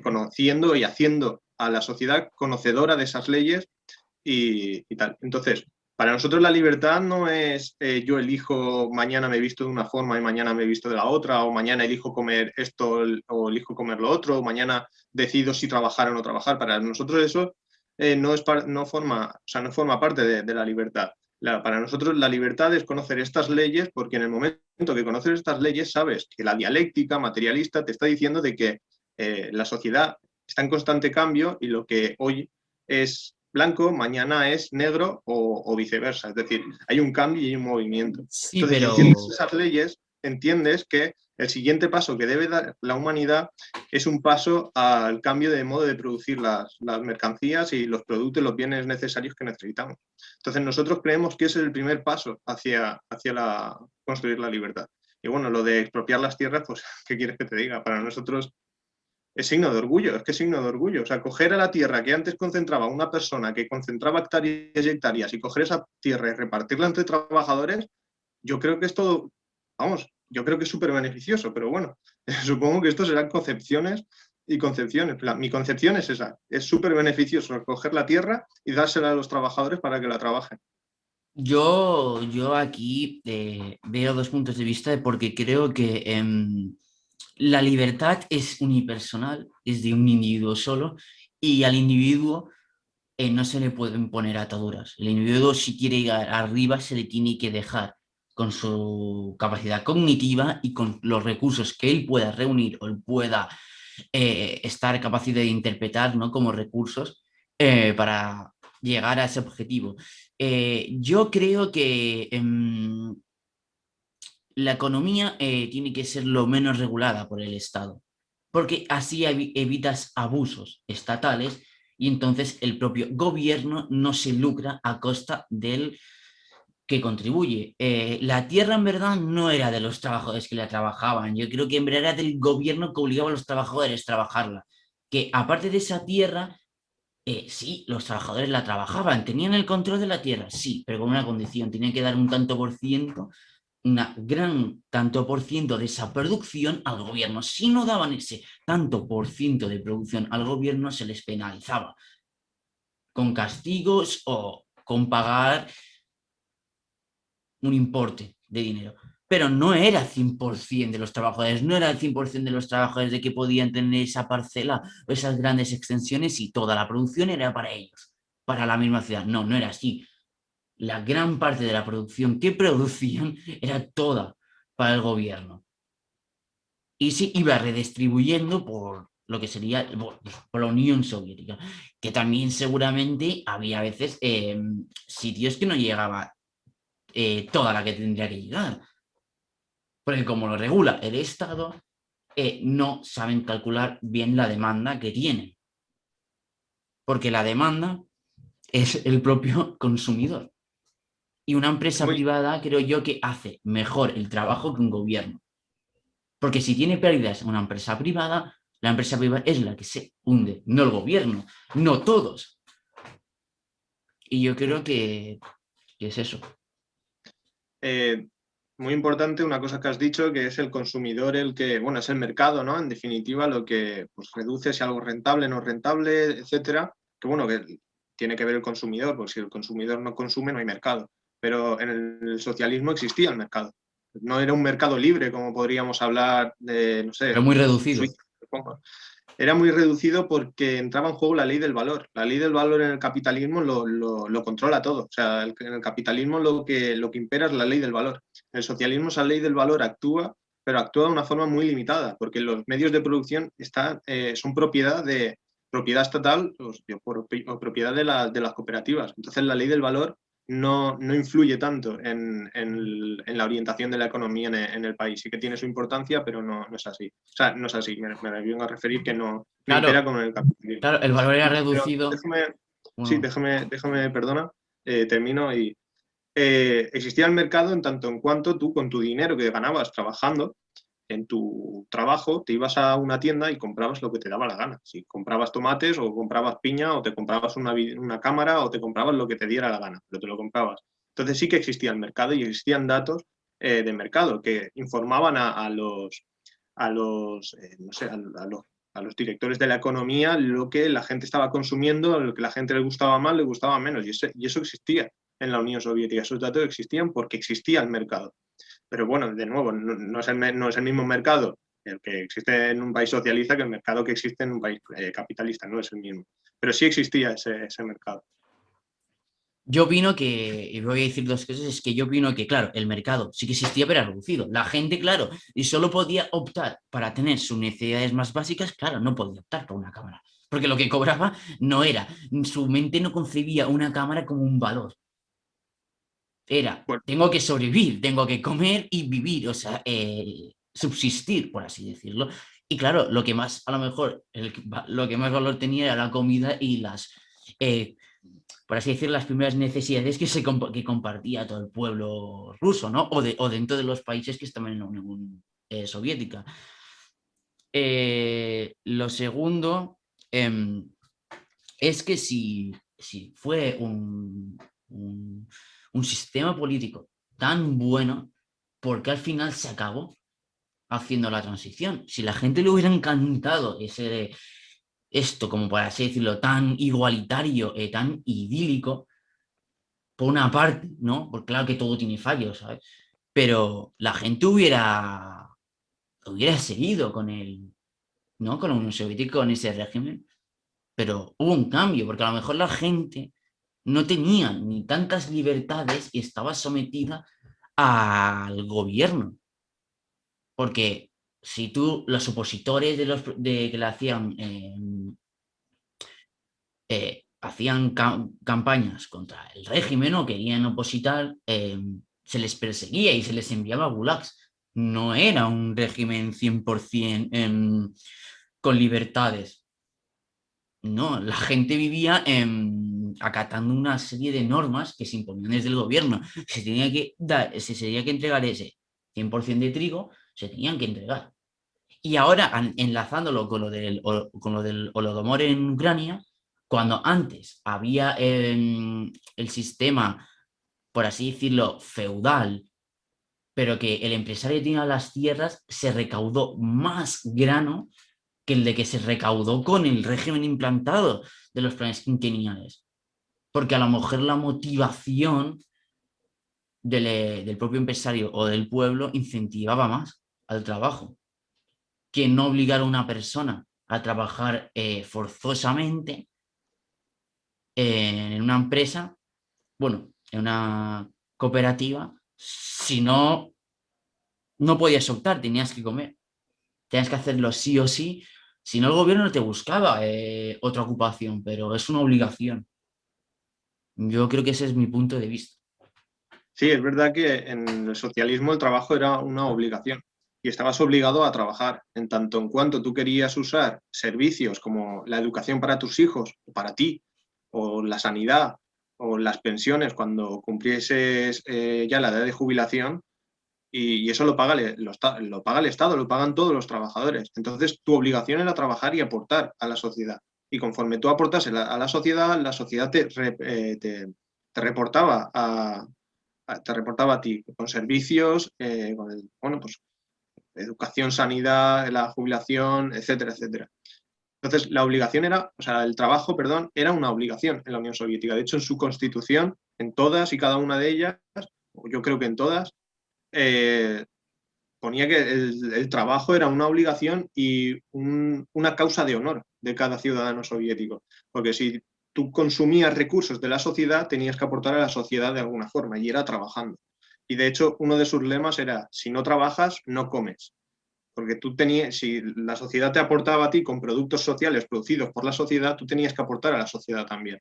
conociendo y haciendo a la sociedad conocedora de esas leyes y tal. Entonces, para nosotros la libertad no es yo elijo mañana me visto de una forma y mañana me visto de la otra, o mañana elijo comer esto o elijo comer lo otro, o mañana decido si trabajar o no trabajar. Para nosotros eso no forma parte de la libertad. Para nosotros la libertad es conocer estas leyes, porque en el momento que conoces estas leyes sabes que la dialéctica materialista te está diciendo de que la sociedad está en constante cambio y lo que hoy es blanco, mañana es negro o viceversa. Es decir, hay un cambio y hay un movimiento. Sí, Entonces, si pero entiendes esas leyes, entiendes que el siguiente paso que debe dar la humanidad es un paso al cambio de modo de producir las mercancías y los productos, los bienes necesarios que necesitamos. Entonces, nosotros creemos que ese es el primer paso hacia construir la libertad. Y bueno, lo de expropiar las tierras, pues, ¿qué quieres que te diga? Para nosotros es signo de orgullo, es que es signo de orgullo. O sea, coger a la tierra que antes concentraba una persona que concentraba hectáreas y hectáreas y coger esa tierra y repartirla entre trabajadores, yo creo que es todo, vamos, yo creo que es súper beneficioso, pero bueno, supongo que esto serán concepciones y concepciones. Mi concepción es esa, es súper beneficioso coger la tierra y dársela a los trabajadores para que la trabajen. yo aquí veo dos puntos de vista porque creo que la libertad es unipersonal, es de un individuo solo y al individuo no se le pueden poner ataduras. El individuo si quiere ir arriba se le tiene que dejar con su capacidad cognitiva y con los recursos que él pueda reunir o él pueda estar capacidad de interpretar, ¿no? Como recursos para llegar a ese objetivo. Yo creo que la economía tiene que ser lo menos regulada por el Estado, porque así evitas abusos estatales y entonces el propio gobierno no se lucra a costa del que contribuye. La tierra en verdad no era de los trabajadores que la trabajaban, yo creo que en verdad era del gobierno que obligaba a los trabajadores a trabajarla, que aparte de esa tierra, sí, los trabajadores la trabajaban, tenían el control de la tierra, sí, pero con una condición, tenían que dar un tanto por ciento, una gran tanto por ciento de esa producción al gobierno. Si no daban ese tanto por ciento de producción al gobierno, se les penalizaba con castigos o con pagar un importe de dinero. Pero no era 100% de los trabajadores, no era el 100% de los trabajadores de que podían tener esa parcela o esas grandes extensiones y toda la producción era para ellos, para la misma ciudad. No, no era así. La gran parte de la producción que producían era toda para el gobierno. Y se iba redistribuyendo por lo que sería bueno, la Unión Soviética, que también seguramente había veces sitios que no llegaba toda la que tendría que llegar, porque como lo regula el Estado, no saben calcular bien la demanda que tienen, porque la demanda es el propio consumidor. Y una Es empresa muy, privada creo yo que hace mejor el trabajo que un gobierno. Porque si tiene pérdidas una empresa privada, la empresa privada es la que se hunde, no el gobierno, no todos. Y yo creo que es eso. eh, muy importante una cosa que has dicho, que es el consumidor el que, bueno, es el mercado, ¿no? En definitiva, lo que pues, reduce si algo es rentable, no rentable, etcétera. Que bueno, que tiene que ver el consumidor, porque si el consumidor no consume, no hay mercado. Pero en el socialismo existía el mercado. No era un mercado libre, como podríamos hablar de, no Pero sé, muy reducido. Suiza, supongo. Era muy reducido porque entraba en juego la ley del valor. La ley del valor en el capitalismo lo controla todo. O sea, en el capitalismo lo que impera es la ley del valor. En el socialismo esa ley del valor actúa, pero actúa de una forma muy limitada, porque los medios de producción son propiedad estatal o propiedad de las cooperativas. Entonces la ley del valor no influye tanto en la orientación de la economía en el país. Sí que tiene su importancia, pero no es así. O sea, no es así. Me vengo a referir que no impera Claro, como en el capitalismo. claro, el valor era Pero reducido. sí, Bueno, perdona, termino y existía el mercado en tanto en cuanto tú con tu dinero que ganabas trabajando en tu trabajo te ibas a una tienda y comprabas lo que te daba la gana. Si comprabas tomates o comprabas piña o te comprabas una cámara o te comprabas lo que te diera la gana, pero te lo comprabas. Entonces sí que existía el mercado y existían datos de mercado que informaban no sé, a los directores de la economía lo que la gente estaba consumiendo, lo que la gente le gustaba más, le gustaba menos. Y eso existía en la Unión Soviética. Esos datos existían porque existía el mercado. Pero bueno, de nuevo, no es el mismo mercado el que existe en un país socialista que el mercado que existe en un país capitalista, no es el mismo. Pero sí existía ese mercado. yo opino que, y voy a decir dos cosas, es que yo opino que, claro, el mercado sí que existía, pero era reducido. La gente, claro, y solo podía optar para tener sus necesidades más básicas, claro, no podía optar por una cámara. Porque lo que cobraba no era, su mente no concebía una cámara como un valor. Era, Bueno, tengo que sobrevivir, tengo que comer y vivir, o sea, subsistir, por así decirlo. Y claro, lo que más, a lo mejor, lo que más valor tenía era la comida y eh, por así decirlo, las primeras necesidades que compartía todo el pueblo ruso, ¿no? O dentro de los países que estaban en la Unión Soviética. Lo segundo eh, es que si fue un sistema político tan bueno, ¿por qué al final se acabó haciendo la transición? Si la gente le hubiera encantado esto, como por así decirlo, tan igualitario, tan idílico, por una parte, ¿no? Porque claro que todo tiene fallos, ¿sabes? Pero la gente hubiera seguido con ¿no? Con la Unión Soviética, con ese régimen, pero hubo un cambio, porque a lo mejor la gente no tenía ni tantas libertades y estaba sometida al gobierno, porque si tú, los opositores de que le hacían campañas contra el régimen o querían opositar, se les perseguía y se les enviaba a gulags. No era un régimen 100% con libertades. No, la gente vivía acatando una serie de normas que se imponían desde el gobierno. Se tenía que entregar ese 100% de trigo, se tenían que entregar. Y ahora, enlazándolo con lo del Holodomor en Ucrania, cuando antes había el sistema, por así decirlo, feudal, pero que el empresario tenía las tierras, se recaudó más grano que el de que se recaudó con el régimen implantado de los planes quinquenales. Porque a lo mejor la motivación del propio empresario o del pueblo incentivaba más al trabajo que no obligar a una persona a trabajar forzosamente en una empresa, bueno, en una cooperativa, si no, no podías optar, tenías que comer, tenías que hacerlo sí o sí, Si no, el gobierno no te buscaba otra ocupación, pero es una obligación. Yo creo que ese es mi punto de vista. Sí, es verdad que en el socialismo el trabajo era una obligación y estabas obligado a trabajar en tanto en cuanto tú querías usar servicios como la educación para tus hijos, o para ti, o la sanidad, o las pensiones cuando cumplieses ya la edad de jubilación, y eso lo paga, lo paga el Estado, lo pagan todos los trabajadores. Entonces, tu obligación era trabajar y aportar a la sociedad. Y conforme tú aportas a la sociedad te reportaba te reportaba a ti con servicios, con bueno, pues educación, sanidad, la jubilación, etcétera, etcétera. Entonces, la obligación era, o sea, el trabajo, perdón, era una obligación en la Unión Soviética. De hecho, en su constitución, en todas y cada una de ellas, yo creo que en todas, eh, ponía que el trabajo era una obligación y una causa de honor de cada ciudadano soviético. Porque si tú consumías recursos de la sociedad, tenías que aportar a la sociedad de alguna forma, y era trabajando. Y de hecho, uno de sus lemas era, si no trabajas, no comes. Porque tú tenías, si la sociedad te aportaba a ti con productos sociales producidos por la sociedad, tú tenías que aportar a la sociedad también,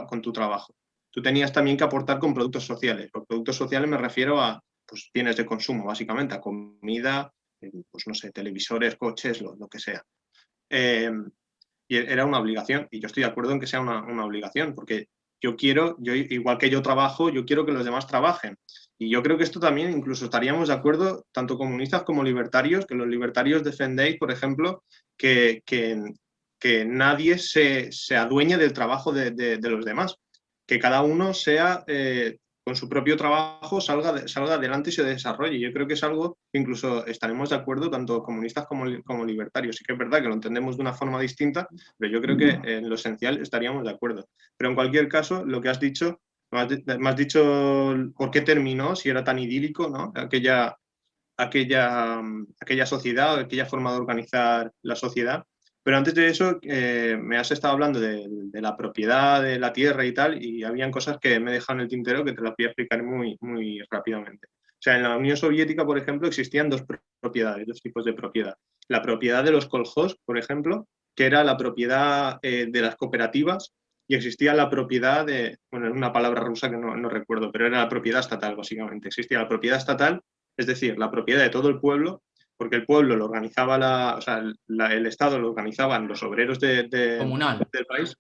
con tu trabajo. Tú tenías también que aportar con productos sociales. Por productos sociales me refiero a pues, bienes de consumo, básicamente, a comida, pues no sé, televisores, coches, lo que sea. Eh, y era una obligación, y yo estoy de acuerdo en que sea una obligación, porque igual que yo trabajo, yo quiero que los demás trabajen. Y yo creo que esto también incluso estaríamos de acuerdo, tanto comunistas como libertarios, que los libertarios defendéis, por ejemplo, que nadie se adueñe del trabajo de los demás, que cada uno sea con su propio trabajo salga adelante y se desarrolle. Yo creo que es algo que incluso estaremos de acuerdo tanto comunistas como libertarios. Sí que es verdad que lo entendemos de una forma distinta, pero yo creo que en lo esencial estaríamos de acuerdo. Pero en cualquier caso, lo que has dicho, me has dicho por qué terminó, si era tan idílico, ¿no? Aquella sociedad, aquella forma de organizar la sociedad. Pero antes de eso, me has estado hablando de la propiedad de la tierra y tal, y habían cosas que me dejan en el tintero que te las voy a explicar muy, muy rápidamente. O sea, en la Unión Soviética, por ejemplo, existían dos propiedades, dos tipos de propiedad. La propiedad de los kolhos, por ejemplo, que era la propiedad de las cooperativas, y existía la propiedad de, bueno, es una palabra rusa que no recuerdo, pero era la propiedad estatal, básicamente. Existía la propiedad estatal, es decir, la propiedad de todo el pueblo, porque el pueblo lo organizaba, o sea, el Estado lo organizaban los obreros Comunal. del país.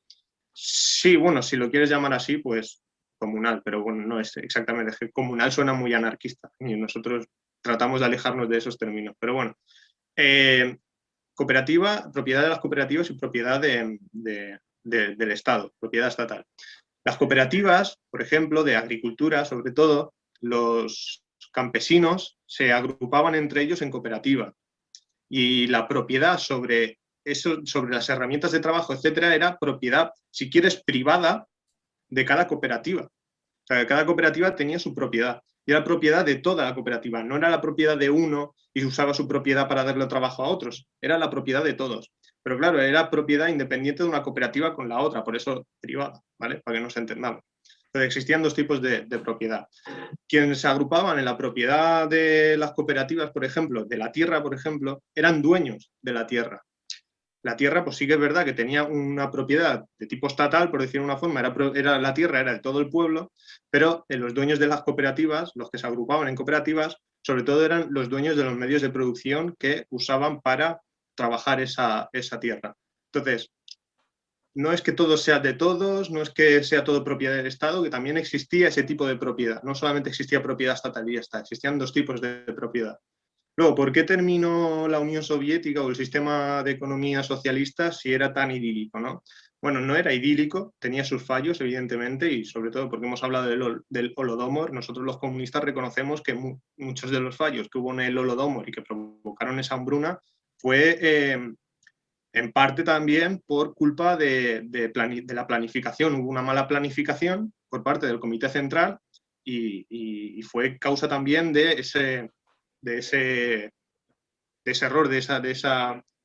Sí, bueno, si lo quieres llamar así, pues comunal, pero bueno, no es exactamente, es que comunal suena muy anarquista y nosotros tratamos de alejarnos de esos términos, pero bueno. Cooperativa, propiedad de las cooperativas y propiedad del Estado, propiedad estatal. Las cooperativas, por ejemplo, de agricultura, sobre todo, los campesinos se agrupaban entre ellos en cooperativa y la propiedad sobre eso, sobre las herramientas de trabajo, etcétera, era propiedad, si quieres, privada de cada cooperativa. O sea, cada cooperativa tenía su propiedad y era propiedad de toda la cooperativa, no era la propiedad de uno y usaba su propiedad para darle trabajo a otros, era la propiedad de todos. Pero claro, era propiedad independiente de una cooperativa con la otra, por eso privada, ¿vale? Para que nos entendamos. Entonces, existían dos tipos de propiedad. Quienes se agrupaban en la propiedad de las cooperativas, por ejemplo, de la tierra, por ejemplo, eran dueños de la tierra. La tierra, pues sí que es verdad que tenía una propiedad de tipo estatal, por decirlo de una forma, la tierra era de todo el pueblo, pero los dueños de las cooperativas, los que se agrupaban en cooperativas, sobre todo eran los dueños de los medios de producción que usaban para trabajar esa tierra. Entonces, no es que todo sea de todos, no es que sea todo propiedad del Estado, que también existía ese tipo de propiedad. No solamente existía propiedad estatal y ya está, existían dos tipos de propiedad. Luego, ¿por qué terminó la Unión Soviética o el sistema de economía socialista si era tan idílico, ¿no? Bueno, no era idílico, tenía sus fallos, evidentemente, y sobre todo porque hemos hablado del Holodomor, nosotros los comunistas reconocemos que muchos de los fallos que hubo en el Holodomor y que provocaron esa hambruna fue en parte también por culpa de la planificación. Hubo una mala planificación por parte del Comité Central y fue causa también de ese error, de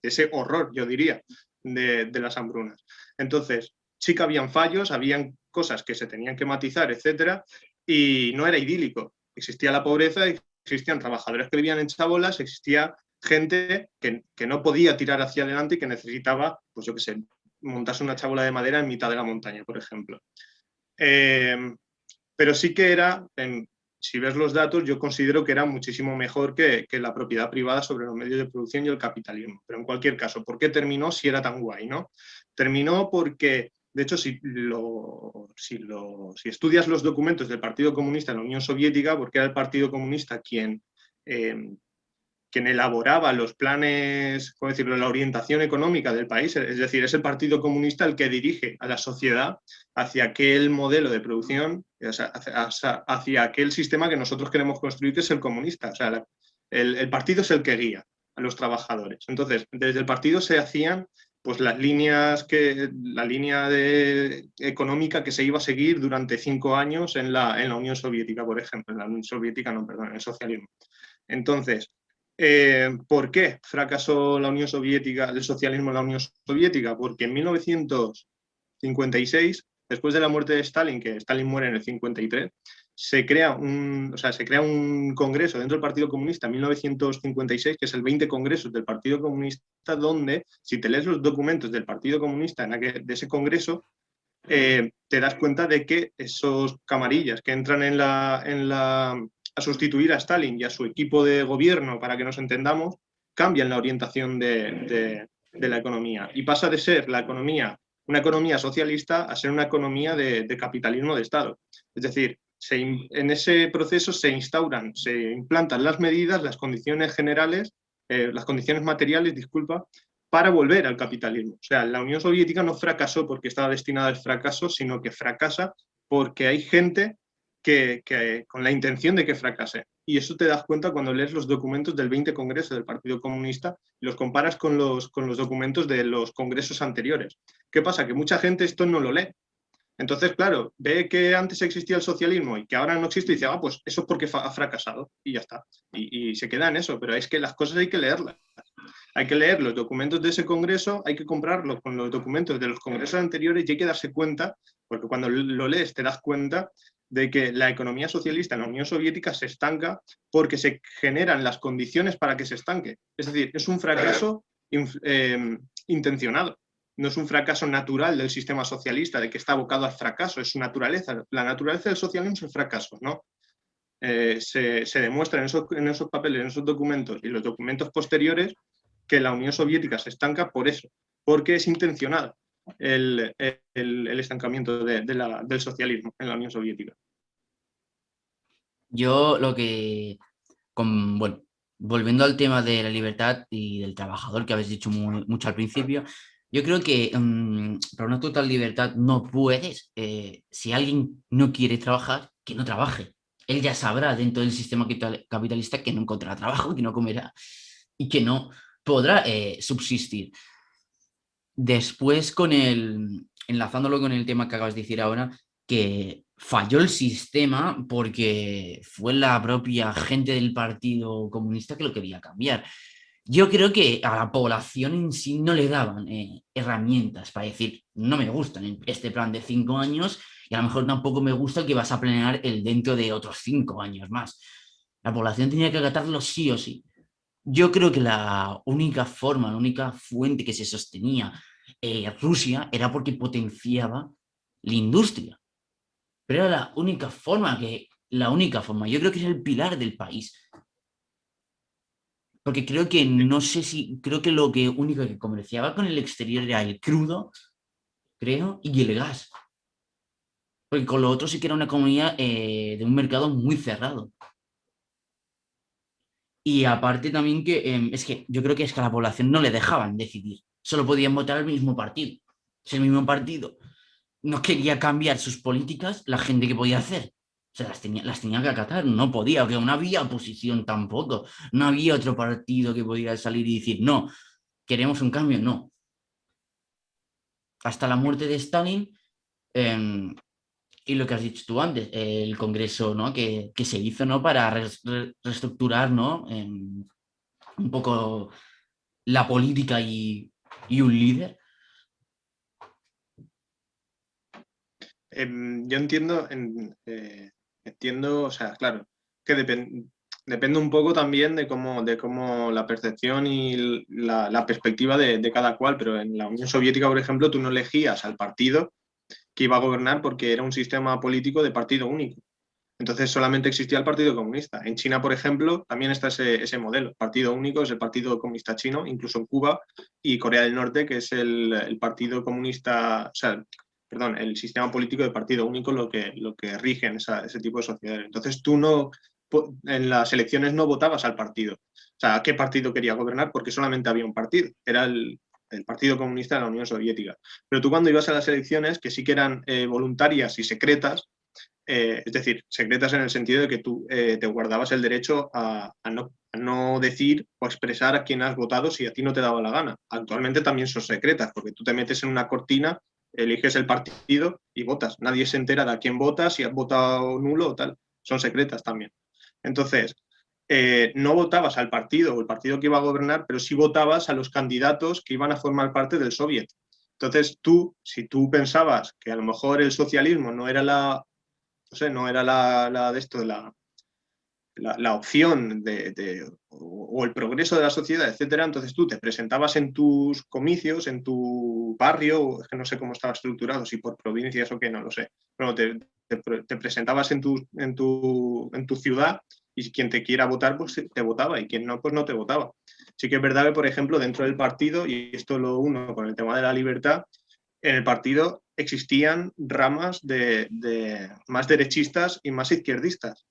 ese horror, yo diría, de las hambrunas. Entonces, sí que habían fallos, habían cosas que se tenían que matizar, etcétera, y no era idílico. Existía la pobreza, existían trabajadores que vivían en chabolas, existía gente que no podía tirar hacia adelante y que necesitaba, pues yo qué sé, montarse una chabola de madera en mitad de la montaña, por ejemplo. Pero sí que era, si ves los datos, yo considero que era muchísimo mejor que la propiedad privada sobre los medios de producción y el capitalismo. Pero en cualquier caso, ¿por qué terminó si era tan guay? ¿No? Terminó porque, de hecho, si estudias los documentos del Partido Comunista en la Unión Soviética, porque era el Partido Comunista quien elaboraba los planes, ¿cómo decirlo?, la orientación económica del país, es decir, es el Partido Comunista el que dirige a la sociedad hacia aquel modelo de producción, o sea, hacia aquel sistema que nosotros queremos construir, que es el comunista. O sea, el partido es el que guía a los trabajadores. Entonces, desde el partido se hacían pues la línea económica que se iba a seguir durante 5 años en la Unión Soviética, por ejemplo, en la Unión Soviética, no, perdón, en el socialismo. Entonces, ¿por qué fracasó la Unión Soviética, el socialismo en la Unión Soviética? Porque en 1956, después de la muerte de Stalin, que Stalin muere en el 53, se crea un congreso dentro del Partido Comunista en 1956, que es el 20 Congreso del Partido Comunista, donde, si te lees los documentos del Partido Comunista de ese congreso, te das cuenta de que esos camarillas que entran a sustituir a Stalin y a su equipo de gobierno, para que nos entendamos, cambian la orientación de la economía y pasa de ser una economía socialista a ser una economía de capitalismo de Estado. Es decir, en ese proceso se implantan las medidas, las condiciones generales, las condiciones materiales, disculpa, para volver al capitalismo. O sea, la Unión Soviética no fracasó porque estaba destinada al fracaso, sino que fracasa porque hay gente que con la intención de que fracase. Y eso te das cuenta cuando lees los documentos del 20 Congreso del Partido Comunista y los comparas con los documentos de los congresos anteriores. ¿Qué pasa? Que mucha gente esto no lo lee. Entonces, claro, ve que antes existía el socialismo y que ahora no existe y dice, pues eso es porque ha fracasado y ya está. Y se queda en eso, pero es que las cosas hay que leerlas. Hay que leer los documentos de ese congreso, hay que comprarlos con los documentos de los congresos anteriores y hay que darse cuenta, porque cuando lo lees te das cuenta de que la economía socialista en la Unión Soviética se estanca porque se generan las condiciones para que se estanque. Es decir, es un fracaso intencionado. No es un fracaso natural del sistema socialista, de que está abocado al fracaso, es su naturaleza. La naturaleza del socialismo es el fracaso, ¿no? Se demuestra en esos papeles, en esos documentos y los documentos posteriores que la Unión Soviética se estanca por eso, porque es intencional el estancamiento del socialismo en la Unión Soviética. Yo lo que, bueno, volviendo al tema de la libertad y del trabajador que habéis dicho mucho al principio, yo creo que para una total libertad no puedes, si alguien no quiere trabajar, que no trabaje. Él ya sabrá dentro del sistema capitalista que no encontrará trabajo, que no comerá y que no podrá subsistir. Después, enlazándolo con el tema que acabas de decir ahora, que falló el sistema porque fue la propia gente del Partido Comunista que lo quería cambiar. Yo creo que a la población en sí no le daban herramientas para decir, no me gusta este plan de 5 años y a lo mejor tampoco me gusta el que vas a planear el dentro de otros 5 años más. La población tenía que acatarlo sí o sí. Yo creo que la única forma, la única fuente que se sostenía Rusia era porque potenciaba la industria. Pero era la única forma, yo creo que es el pilar del país. Porque creo que, no sé si, creo que lo que único que comerciaba con el exterior era el crudo, creo, y el gas. Porque con lo otro sí que era una economía de un mercado muy cerrado. Y aparte también que es que yo creo que es que a la población no le dejaban decidir. Solo podían votar al mismo partido. Si el mismo partido no quería cambiar sus políticas, la gente que podía hacer. O sea, las tenía que acatar, no podía, porque no había oposición tampoco. No había otro partido que pudiera salir y decir, no, queremos un cambio, no. Hasta la muerte de Stalin, eh, y lo que has dicho tú antes, el Congreso, ¿no? que se hizo, ¿no? Para reestructurar, ¿no? Un poco la política y un líder. Yo entiendo, o sea, claro, que Depende un poco también de cómo la percepción y la perspectiva de cada cual, pero en la Unión Soviética, por ejemplo, tú no elegías al partido que iba a gobernar porque era un sistema político de partido único. Entonces solamente existía el Partido Comunista. En China, por ejemplo, también está ese modelo. Partido único es el Partido Comunista Chino, incluso en Cuba y Corea del Norte, que es el Partido Comunista, o sea, perdón, el sistema político de partido único lo que rige en ese tipo de sociedades. Entonces tú no, en las elecciones no votabas al partido. O sea, ¿a qué partido quería gobernar? Porque solamente había un partido, era el Partido Comunista de la Unión Soviética. Pero tú cuando ibas a las elecciones, que sí que eran voluntarias y secretas, es decir, secretas en el sentido de que tú te guardabas el derecho a no decir o expresar a quién has votado si a ti no te daba la gana. Actualmente también son secretas, porque tú te metes en una cortina, eliges el partido y votas. Nadie se entera de a quién votas, si has votado nulo o tal. Son secretas también. Entonces, no votabas al partido o el partido que iba a gobernar, pero sí votabas a los candidatos que iban a formar parte del soviet. Entonces, si tú pensabas que a lo mejor el socialismo no era no sé, no era la de esto, la opción o el progreso de la sociedad, etcétera, entonces tú te presentabas en tus comicios, en tu barrio, es que no sé cómo estaba estructurado, si por provincias o qué, no lo sé, pero te presentabas en tu ciudad y quien te quiera votar, pues te votaba y quien no, pues no te votaba. Sí que es verdad que, por ejemplo, dentro del partido, y esto lo uno con el tema de la libertad, en el partido existían ramas de más derechistas y más izquierdistas.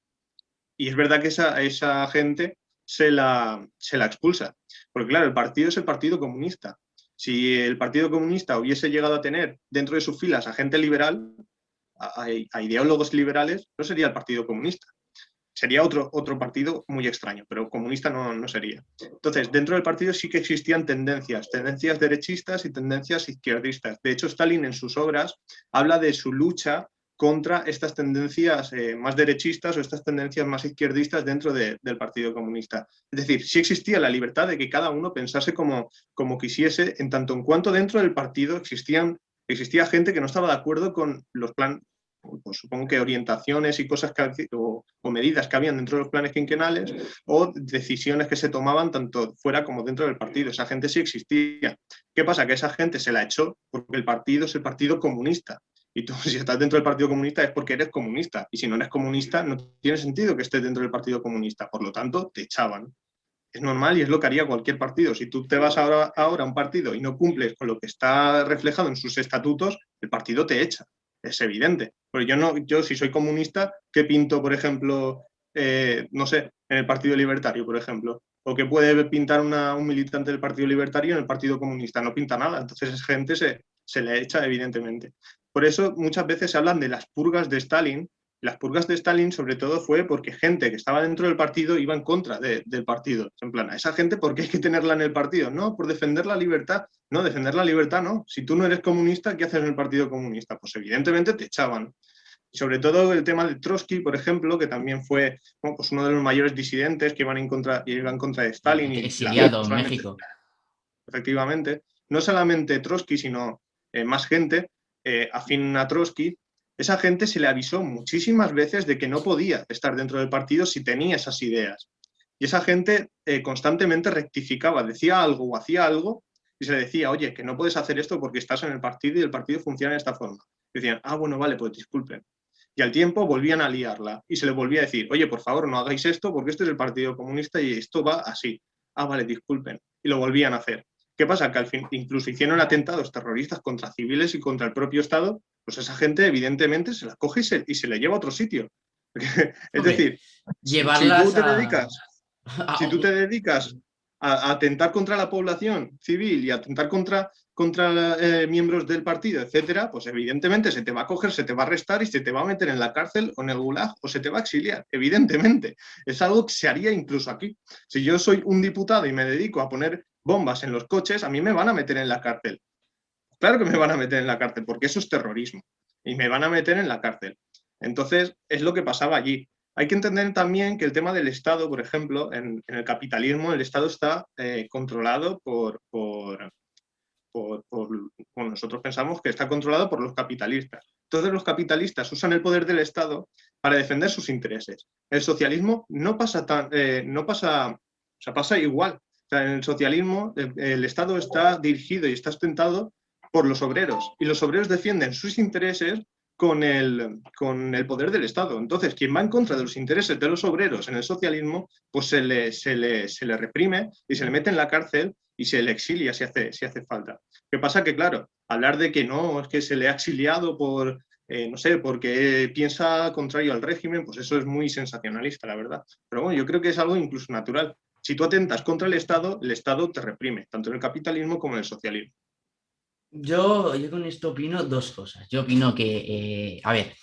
Y es verdad que esa gente se la expulsa. Porque claro, el partido es el Partido Comunista. Si el Partido Comunista hubiese llegado a tener dentro de sus filas a gente liberal, a ideólogos liberales, no sería el Partido Comunista. Sería otro partido muy extraño, pero comunista no sería. Entonces, dentro del partido sí que existían tendencias derechistas y tendencias izquierdistas. De hecho, Stalin en sus obras habla de su lucha contra estas tendencias más derechistas o estas tendencias más izquierdistas dentro del Partido Comunista. Es decir, sí existía la libertad de que cada uno pensase como quisiese, en tanto en cuanto dentro del partido existía gente que no estaba de acuerdo con los planes, pues supongo que orientaciones y cosas o medidas que habían dentro de los planes quinquenales o decisiones que se tomaban tanto fuera como dentro del partido. Esa gente sí existía. ¿Qué pasa? Que esa gente se la echó porque el partido es el Partido Comunista. Y tú, si estás dentro del Partido Comunista es porque eres comunista. Y si no eres comunista, no tiene sentido que estés dentro del Partido Comunista. Por lo tanto, te echaban. Es normal y es lo que haría cualquier partido. Si tú te vas ahora a un partido y no cumples con lo que está reflejado en sus estatutos, el partido te echa. Es evidente. Pero yo si soy comunista, ¿qué pinto, por ejemplo, no sé, en el Partido Libertario, por ejemplo? ¿O qué puede pintar un militante del Partido Libertario en el Partido Comunista? No pinta nada. Entonces esa gente se le echa, evidentemente. Por eso muchas veces se hablan de las purgas de Stalin. Las purgas de Stalin sobre todo fue porque gente que estaba dentro del partido iba en contra del partido. En plan, a esa gente, ¿por qué hay que tenerla en el partido? No, por defender la libertad. No, defender la libertad no. Si tú no eres comunista, ¿qué haces en el Partido Comunista? Pues evidentemente te echaban. Y sobre todo el tema de Trotsky, por ejemplo, que también fue pues uno de los mayores disidentes que iban en contra de Stalin y Exiliado en solamente, México. efectivamente, no solamente Trotsky, sino más gente afín a Trotsky. Esa gente se le avisó muchísimas veces de que no podía estar dentro del partido si tenía esas ideas. Y esa gente constantemente rectificaba, decía algo o hacía algo y se le decía, oye, que no puedes hacer esto porque estás en el partido y el partido funciona de esta forma. Y decían, bueno, vale, pues disculpen. Y al tiempo volvían a liarla y se les volvía a decir, oye, por favor, no hagáis esto porque esto es el Partido Comunista y esto va así. Vale, disculpen. Y lo volvían a hacer. ¿Qué pasa? Que al fin incluso hicieron atentados terroristas contra civiles y contra el propio Estado, pues esa gente evidentemente se la coge y se la lleva a otro sitio. Es Hombre, decir, si tú llevarlas te dedicas, a- si tú te dedicas a atentar contra la población civil y a atentar contra miembros del partido, etcétera, pues evidentemente se te va a coger, se te va a arrestar y se te va a meter en la cárcel o en el gulag o se te va a exiliar, evidentemente. Es algo que se haría incluso aquí. Si yo soy un diputado y me dedico a poner bombas en los coches, a mí me van a meter en la cárcel. Claro que me van a meter en la cárcel, porque eso es terrorismo. Y me van a meter en la cárcel. Entonces, es lo que pasaba allí. Hay que entender también que el tema del Estado, por ejemplo, en el capitalismo, el Estado está controlado bueno, nosotros pensamos que está controlado por los capitalistas. Entonces los capitalistas usan el poder del Estado para defender sus intereses. El socialismo no pasa o sea, pasa igual. O sea, en el socialismo el Estado está dirigido y está ostentado por los obreros, y los obreros defienden sus intereses con el poder del Estado. Entonces, quien va en contra de los intereses de los obreros en el socialismo, pues se le reprime y se le mete en la cárcel y se le exilia si hace falta. ¿Qué pasa? Que, claro, hablar de que no, es que se le ha exiliado por, no sé, porque piensa contrario al régimen, pues eso es muy sensacionalista, la verdad. Pero bueno, yo creo que es algo incluso natural. Si tú atentas contra el Estado te reprime, tanto en el capitalismo como en el socialismo. Yo con esto opino dos cosas. Yo opino que, a ver,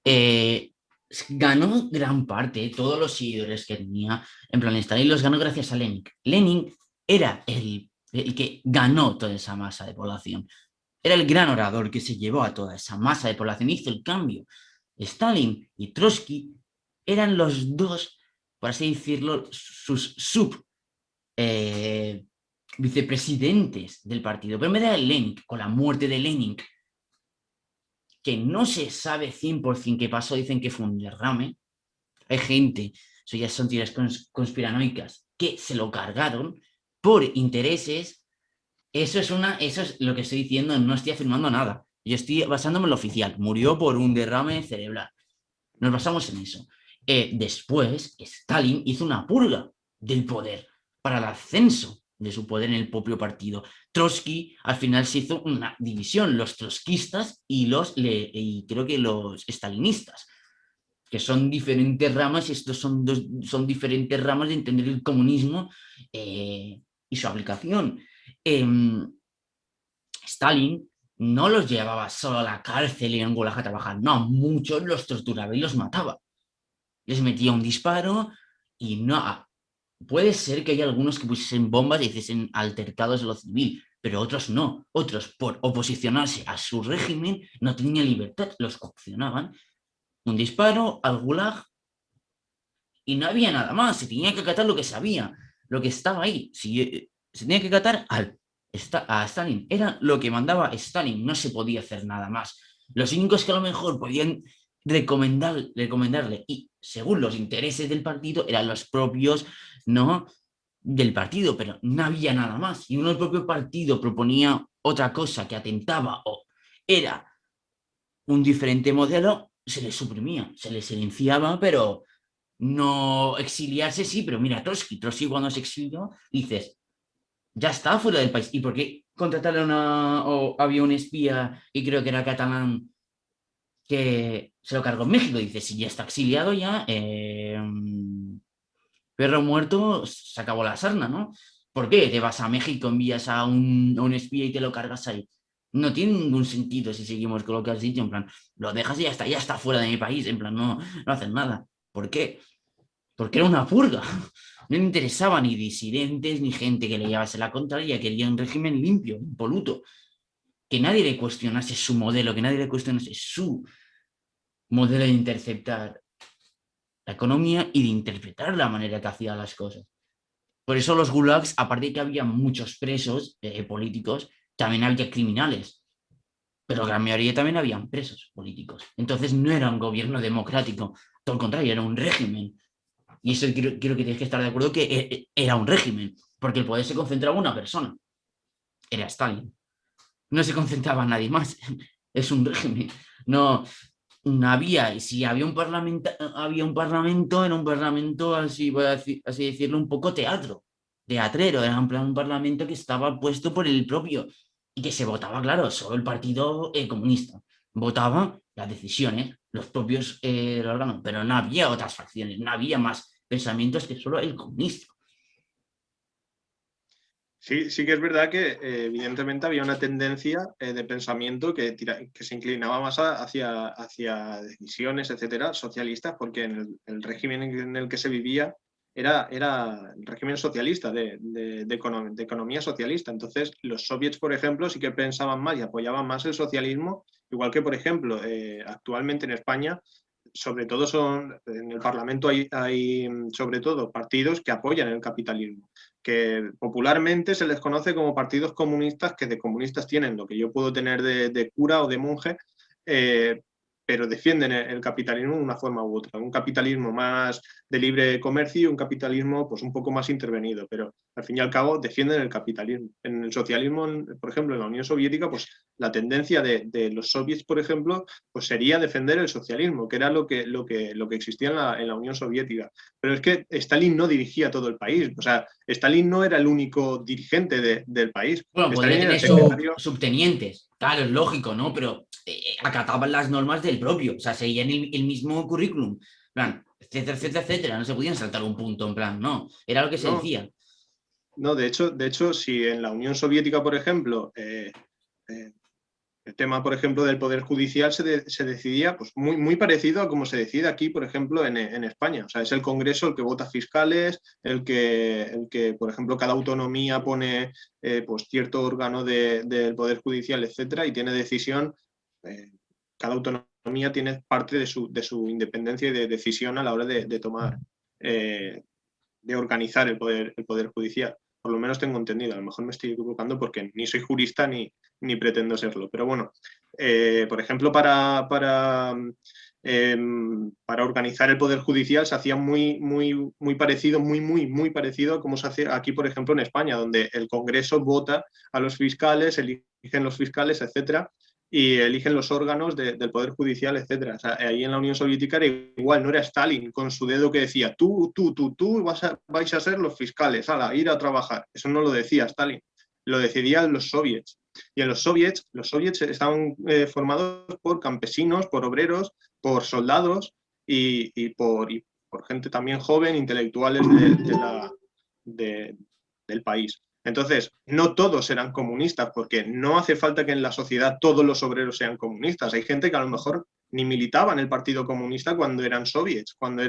eh, ganó gran parte, todos los seguidores que tenía, en plan, Stalin los ganó gracias a Lenin. Lenin era el que ganó toda esa masa de población. Era el gran orador que se llevó a toda esa masa de población, hizo el cambio. Stalin y Trotsky eran los dos, por así decirlo, sus eh, vicepresidentes del partido. Pero en vez de Lenin, con la muerte de Lenin, que no se sabe 100% qué pasó, dicen que fue un derrame. Hay gente, eso ya son teorías conspiranoicas, que se lo cargaron por intereses. Eso es lo que estoy diciendo, no estoy afirmando nada. Yo estoy basándome en lo oficial. Murió por un derrame cerebral. Nos basamos en eso. Después, Stalin hizo una purga del poder para el ascenso de su poder en el propio partido. Trotsky, al final se hizo una división, los trotskistas y creo que los stalinistas, que son diferentes ramas, y estos son diferentes ramas de entender el comunismo y su aplicación. Eh, Stalin no los llevaba solo a la cárcel y en Gulag a trabajar, no, muchos los torturaba y los mataba. Les metía un disparo y no. Puede ser que haya algunos que pusiesen bombas y hiciesen altercados de lo civil, pero otros no. Otros, por oposicionarse a su régimen, no tenían libertad, los coaccionaban. Un disparo al Gulag y no había nada más. Se tenía que acatar lo que sabía, lo que estaba ahí. Se tenía que acatar a Stalin. Era lo que mandaba Stalin, no se podía hacer nada más. Los únicos que a lo mejor podían recomendarle, y según los intereses del partido, eran los propios, ¿no?, del partido, pero no había nada más. Y uno del propio partido proponía otra cosa que atentaba o era un diferente modelo, se le suprimía, se le silenciaba, pero no exiliarse sí. Pero mira, Trotsky cuando se exilió, dices, ya está fuera del país. ¿Y por qué contrataron o había un espía, y creo que era catalán, que se lo cargó en México? Dices, si ya está exiliado ya, perro muerto, se acabó la sarna, ¿no? ¿Por qué te vas a México, envías a un espía y te lo cargas ahí? No tiene ningún sentido si seguimos con lo que has dicho, en plan, lo dejas y ya está fuera de mi país, en plan, no hacen nada. ¿Por qué? Porque era una purga. No le interesaba ni disidentes ni gente que le llevase la contraria, quería un régimen limpio, impoluto, que nadie le cuestionase su modelo, que nadie le cuestionase su modelo de interceptar la economía y de interpretar la manera que hacía las cosas. Por eso los gulags, aparte de que había muchos presos políticos, también había criminales, pero la gran mayoría también habían presos políticos. Entonces no era un gobierno democrático, todo el contrario, era un régimen. Y eso quiero que tienes que estar de acuerdo que era un régimen, porque el poder se concentraba en una persona, era Stalin. No se concentraba en nadie más, es un régimen. No, no había, si había un parlamento, era un parlamento, así, voy a así decirlo, un poco teatrero, era en plan un parlamento que estaba puesto por el propio, y que se votaba, claro, solo el partido comunista. Votaba las decisiones, los propios órganos, pero no había otras facciones, no había más pensamientos que solo el comunista. Sí, sí que es verdad que evidentemente había una tendencia de pensamiento que se inclinaba más hacia decisiones, etcétera, socialistas, porque en el régimen en el que se vivía era el régimen socialista, de economía socialista. Entonces, los soviets, por ejemplo, sí que pensaban más y apoyaban más el socialismo, igual que, por ejemplo, actualmente en España, sobre todo en el Parlamento hay sobre todo partidos que apoyan el capitalismo, que popularmente se les conoce como partidos comunistas, que de comunistas tienen lo que yo puedo tener de cura o de monje, pero defienden el capitalismo de una forma u otra. Un capitalismo más de libre comercio y un capitalismo pues, un poco más intervenido, pero al fin y al cabo defienden el capitalismo. En el socialismo, por ejemplo, en la Unión Soviética, pues la tendencia de los soviets, por ejemplo, pues sería defender el socialismo, que era lo que existía en la Unión Soviética. Pero es que Stalin no dirigía todo el país, o sea, Stalin no era el único dirigente del país. Bueno, podría Stalin era el tener secretario. subtenientes, claro, es lógico, ¿no? Pero acataban las normas del propio, o sea, seguían el mismo currículum, en plan, etcétera, etcétera, etcétera, no se podían saltar un punto, en plan, no, era lo que se No, decía. no, de hecho, si en la Unión Soviética, por ejemplo, eh, el tema, por ejemplo, del Poder Judicial se decidía pues, muy parecido a como se decide aquí, por ejemplo, en España. O sea, es el Congreso el que vota fiscales, por ejemplo, cada autonomía pone pues, cierto órgano del Poder Judicial, etcétera, y tiene decisión. Cada autonomía tiene parte de su independencia y de decisión a la hora de tomar, de organizar el poder Judicial. Por lo menos tengo entendido, a lo mejor me estoy equivocando porque ni soy jurista ni pretendo serlo. Pero bueno, por ejemplo, para organizar el Poder Judicial se hacía muy parecido, muy parecido a como se hace aquí, por ejemplo, en España, donde el Congreso vota a los fiscales, eligen los fiscales, etcétera, y eligen los órganos del Poder Judicial, etcétera. O sea, ahí en la Unión Soviética era igual, no era Stalin con su dedo que decía tú vais a ser los fiscales, a ir a trabajar. Eso no lo decía Stalin, lo decidían los soviets. Y en los soviets estaban formados por campesinos, por obreros, por soldados y por gente también joven, intelectuales del país. Entonces, no todos eran comunistas, porque no hace falta que en la sociedad todos los obreros sean comunistas. Hay gente que a lo mejor ni militaba en el Partido Comunista cuando eran soviets, cuando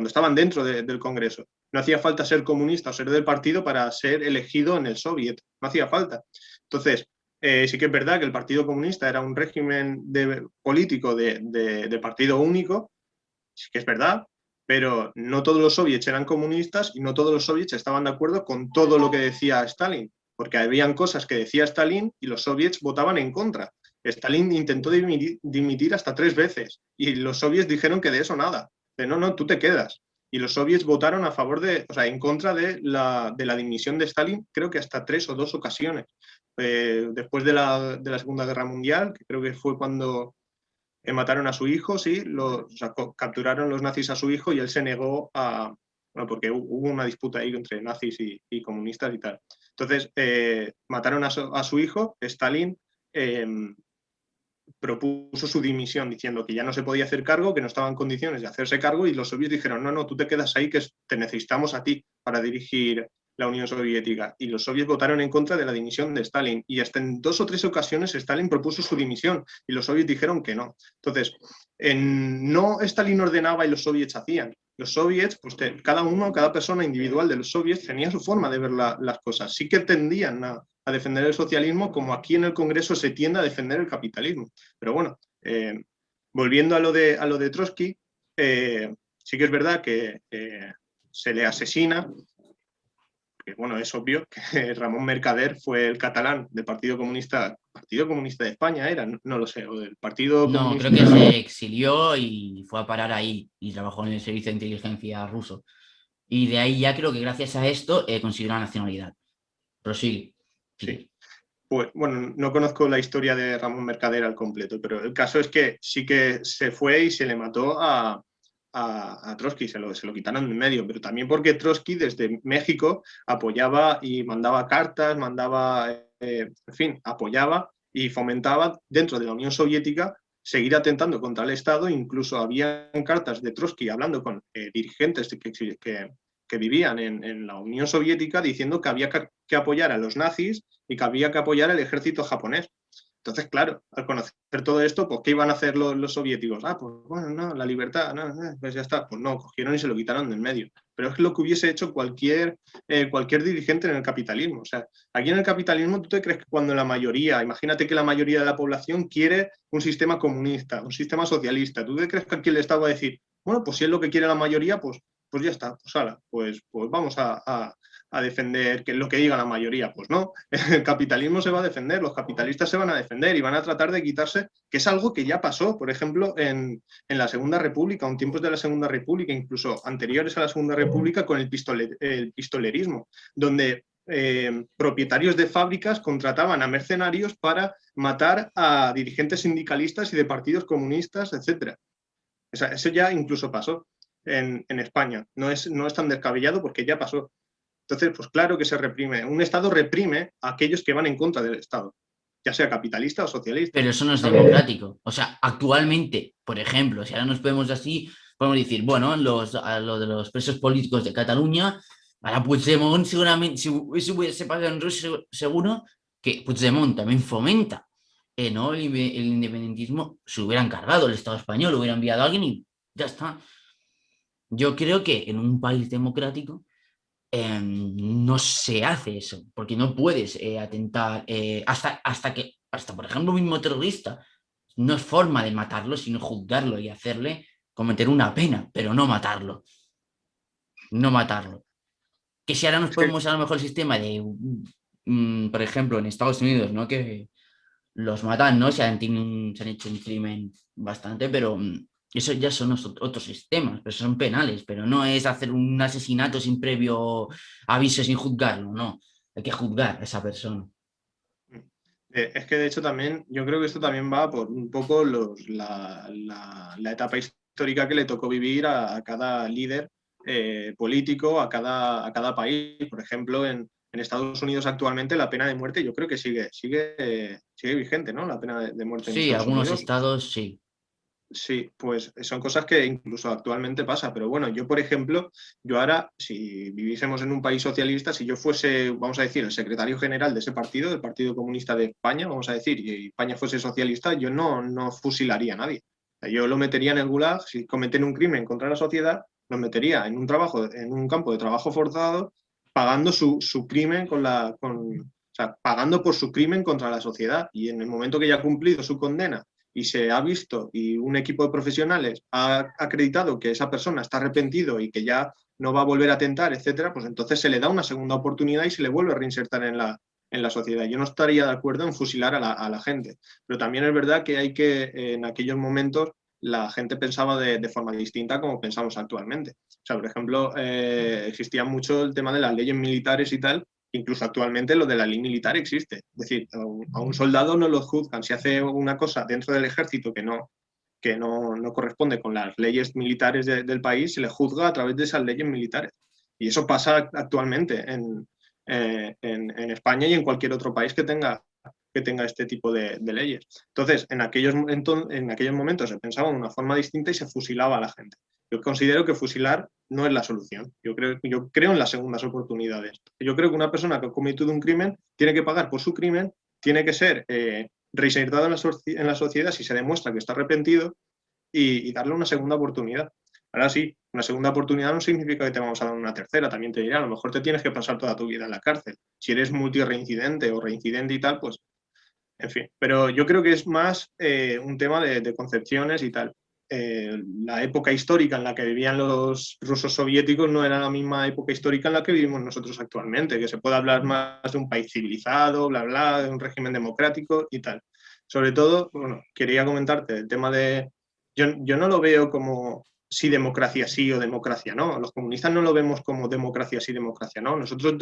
estaban dentro del Congreso. No hacía falta ser comunista o ser del partido para ser elegido en el soviet. No hacía falta. Entonces, sí que es verdad que el Partido Comunista era un régimen político de partido único, sí que es verdad, pero no todos los soviets eran comunistas y no todos los soviets estaban de acuerdo con todo lo que decía Stalin, porque habían cosas que decía Stalin y los soviets votaban en contra. Stalin intentó dimitir hasta 3 veces y los soviets dijeron que de eso nada. De no, tú te quedas. Y los soviets votaron a favor en contra de la dimisión de Stalin, creo que hasta 3 o 2 ocasiones. Después de la Segunda Guerra Mundial, que creo que fue cuando mataron a su hijo, sí, capturaron los nazis a su hijo y él se negó bueno, porque hubo una disputa ahí entre nazis y comunistas y tal. Entonces, mataron a su hijo, Stalin propuso su dimisión diciendo que ya no se podía hacer cargo, que no estaba en condiciones de hacerse cargo y los soviets dijeron, no, tú te quedas ahí, que te necesitamos a ti para dirigir la Unión Soviética. Y los soviets votaron en contra de la dimisión de Stalin y hasta en 2 o 3 ocasiones Stalin propuso su dimisión y los soviets dijeron que no. Entonces, no Stalin ordenaba y los soviets hacían. Los soviets, pues cada persona individual de los soviets tenía su forma de ver las cosas. Sí que tendían a defender el socialismo como aquí en el Congreso se tiende a defender el capitalismo. Pero bueno, volviendo a lo de Trotsky, sí que es verdad que se le asesina, que bueno, es obvio que Ramón Mercader fue el catalán del Partido Comunista de España, era, no lo sé, o del Partido No, creo Comunista. que se exilió y fue a parar ahí y trabajó en el servicio de inteligencia ruso. Y de ahí ya creo que gracias a esto consiguió la nacionalidad. Pero sí, Sí. sí. Pues bueno, no conozco la historia de Ramón Mercader al completo, pero el caso es que sí que se fue y se le mató a Trotsky, se lo quitaron en medio, pero también porque Trotsky desde México apoyaba y mandaba cartas, en fin, apoyaba y fomentaba dentro de la Unión Soviética seguir atentando contra el Estado. Incluso había cartas de Trotsky hablando con dirigentes que vivían en la Unión Soviética diciendo que había que apoyar a los nazis y que había que apoyar al ejército japonés. Entonces, claro, al conocer todo esto, pues ¿qué iban a hacer los soviéticos? Pues bueno, no, la libertad, no, pues ya está. Pues no, cogieron y se lo quitaron del medio. Pero es lo que hubiese hecho cualquier dirigente en el capitalismo. O sea, aquí en el capitalismo, ¿tú te crees que cuando la mayoría, imagínate que la mayoría de la población quiere un sistema comunista, un sistema socialista, ¿tú te crees que aquí el Estado va a decir, bueno, pues si es lo que quiere la mayoría, pues ya está, pues vamos a a defender que lo que diga la mayoría. Pues no, el capitalismo se va a defender, los capitalistas se van a defender y van a tratar de quitarse, que es algo que ya pasó, por ejemplo, en la Segunda República, en tiempos de la Segunda República, incluso anteriores a la Segunda República, con el pistolerismo, donde propietarios de fábricas contrataban a mercenarios para matar a dirigentes sindicalistas y de partidos comunistas, etc. O sea, eso ya incluso pasó en España. No es tan descabellado porque ya pasó. Entonces, pues claro que se reprime. Un Estado reprime a aquellos que van en contra del Estado, ya sea capitalista o socialista. Pero eso no es democrático. O sea, actualmente, por ejemplo, si ahora nos vemos así, podemos decir, bueno, a lo de los presos políticos de Cataluña, para Puigdemont seguramente, si eso hubiese pasado en Rusia, seguro que Puigdemont también fomenta, ¿no? El independentismo, se hubiera encargado el Estado español, hubiera enviado a alguien y ya está. Yo creo que en un país democrático no se hace eso, porque no puedes atentar hasta por ejemplo, un mismo terrorista, no es forma de matarlo, sino juzgarlo y hacerle cometer una pena, pero no matarlo, no matarlo. Que si ahora nos Es que, podemos a lo mejor el sistema de, por ejemplo, en Estados Unidos, ¿no? Que los matan, ¿no? Se han hecho un crimen bastante, pero eso ya son otros sistemas, pero son penales, pero no es hacer un asesinato sin previo aviso, sin juzgarlo, no. Hay que juzgar a esa persona. es que de hecho también, yo creo que esto también va por un poco la etapa histórica que le tocó vivir a cada líder político, a cada país. Por ejemplo, en Estados Unidos actualmente la pena de muerte yo creo que sigue vigente, ¿no? La pena de muerte en Sí, Estados algunos Unidos. estados sí. Sí, pues son cosas que incluso actualmente pasa, pero bueno, yo por ejemplo, yo ahora, si viviésemos en un país socialista, si yo fuese, vamos a decir, el secretario general de ese partido, del Partido Comunista de España, vamos a decir, y España fuese socialista, yo no fusilaría a nadie. O sea, yo lo metería en el gulag, si cometen un crimen contra la sociedad, lo metería en un trabajo, en un campo de trabajo forzado, pagando su crimen o sea, pagando por su crimen contra la sociedad. Y en el momento que ya ha cumplido su condena y se ha visto y un equipo de profesionales ha acreditado que esa persona está arrepentido y que ya no va a volver a tentar, etcétera, pues entonces se le da una segunda oportunidad y se le vuelve a reinsertar en la sociedad. Yo no estaría de acuerdo en fusilar a la gente, pero también es verdad que hay que, en aquellos momentos, la gente pensaba de forma distinta como pensamos actualmente. O sea, por ejemplo, existía mucho el tema de las leyes militares y tal, incluso actualmente lo de la ley militar existe. Es decir, a un soldado no lo juzgan. Si hace una cosa dentro del ejército que no corresponde con las leyes militares del país, se le juzga a través de esas leyes militares. Y eso pasa actualmente en España y en cualquier otro país que tenga este tipo de leyes. Entonces, en aquellos momentos se pensaba de una forma distinta y se fusilaba a la gente. Yo considero que fusilar no es la solución. Yo creo en las segundas oportunidades. Yo creo que una persona que ha cometido un crimen tiene que pagar por su crimen, tiene que ser reinsertado en la sociedad si se demuestra que está arrepentido y darle una segunda oportunidad. Ahora sí, una segunda oportunidad no significa que te vamos a dar una tercera, también te diré, a lo mejor te tienes que pasar toda tu vida en la cárcel. Si eres multireincidente o reincidente y tal, pues, en fin. Pero yo creo que es más un tema de concepciones y tal. La época histórica en la que vivían los rusos soviéticos no era la misma época histórica en la que vivimos nosotros actualmente, que se puede hablar más de un país civilizado, bla, bla, de un régimen democrático y tal. Sobre todo, bueno, quería comentarte el tema de... Yo no lo veo como si democracia sí o democracia no. Los comunistas no lo vemos como democracia sí, democracia no. Nosotros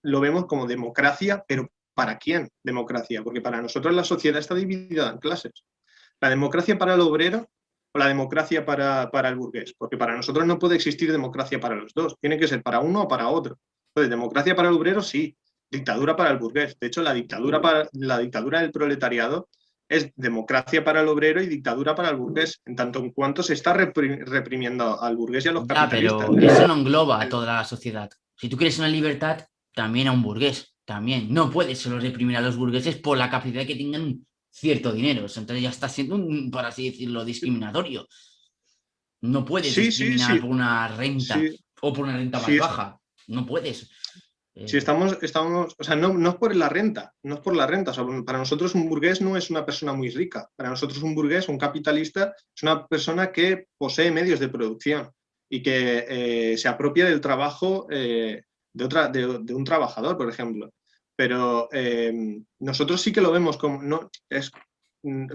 lo vemos como democracia, pero ¿para quién democracia? Porque para nosotros la sociedad está dividida en clases. La democracia para el obrero o la democracia para el burgués, porque para nosotros no puede existir democracia para los dos, tiene que ser para uno o para otro. Entonces, democracia para el obrero sí, dictadura para el burgués. De hecho, la dictadura del proletariado es democracia para el obrero y dictadura para el burgués, en tanto en cuanto se está reprimiendo al burgués y a los Ya, capitalistas. pero eso no engloba a toda la sociedad. Si tú quieres una libertad, también a un burgués, también. No puedes solo reprimir a los burgueses por la capacidad que tengan cierto dinero. Entonces ya está siendo, por así decirlo, discriminatorio. No puedes Sí, sí, discriminar sí, por una renta sí, o por una renta más sí, baja. No puedes. si o sea, no es por la renta, no es por la renta. O sea, para nosotros un burgués no es una persona muy rica. Para nosotros un burgués, un capitalista, es una persona que posee medios de producción y que se apropia del trabajo de un trabajador, por ejemplo. Pero nosotros sí que lo vemos como, no, es,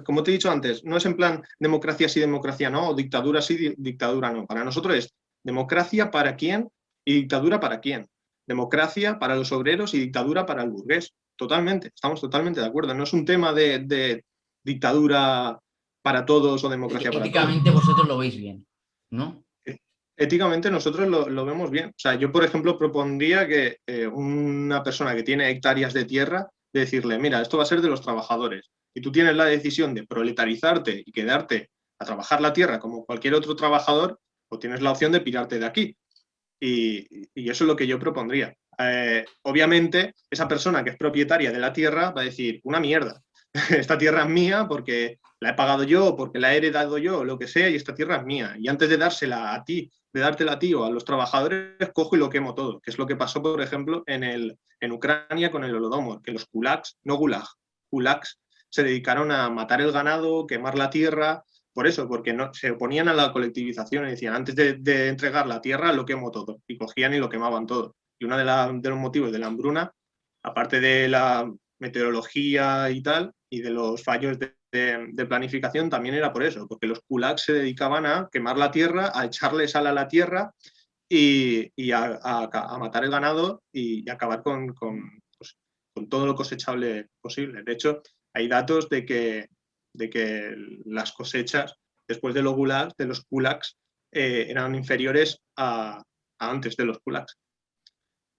como te he dicho antes, no es en plan democracia sí, democracia no, o dictadura sí, dictadura no. Para nosotros es democracia para quién y dictadura para quién. Democracia para los obreros y dictadura para el burgués. Totalmente, estamos totalmente de acuerdo. No es un tema de dictadura para todos o Es que democracia para todos. éticamente vosotros lo veis bien, ¿no? Éticamente nosotros lo vemos bien. O sea, yo, por ejemplo, propondría que una persona que tiene hectáreas de tierra, de decirle, mira, esto va a ser de los trabajadores, y tú tienes la decisión de proletarizarte y quedarte a trabajar la tierra como cualquier otro trabajador, o tienes la opción de pirarte de aquí. Y eso es lo que yo propondría. Obviamente, esa persona que es propietaria de la tierra va a decir, una mierda, esta tierra es mía porque la he pagado yo, porque la he heredado yo, lo que sea, y esta tierra es mía. Y antes de dársela a ti, de dártela a ti o a los trabajadores, cojo y lo quemo todo, que es lo que pasó, por ejemplo, en Ucrania con el Holodomor, que los kulaks, no gulag, kulaks, se dedicaron a matar el ganado, quemar la tierra, por eso, porque no, se oponían a la colectivización y decían, antes de entregar la tierra, lo quemo todo. Y cogían y lo quemaban todo. Y uno de los motivos de la hambruna, aparte de la meteorología y tal, y de los fallos de planificación, también era por eso, porque los kulaks se dedicaban a quemar la tierra, a echarle sal a la tierra y a matar el ganado y acabar pues, con todo lo cosechable posible. De hecho, hay datos de que las cosechas después de los kulaks eran inferiores a antes de los kulaks.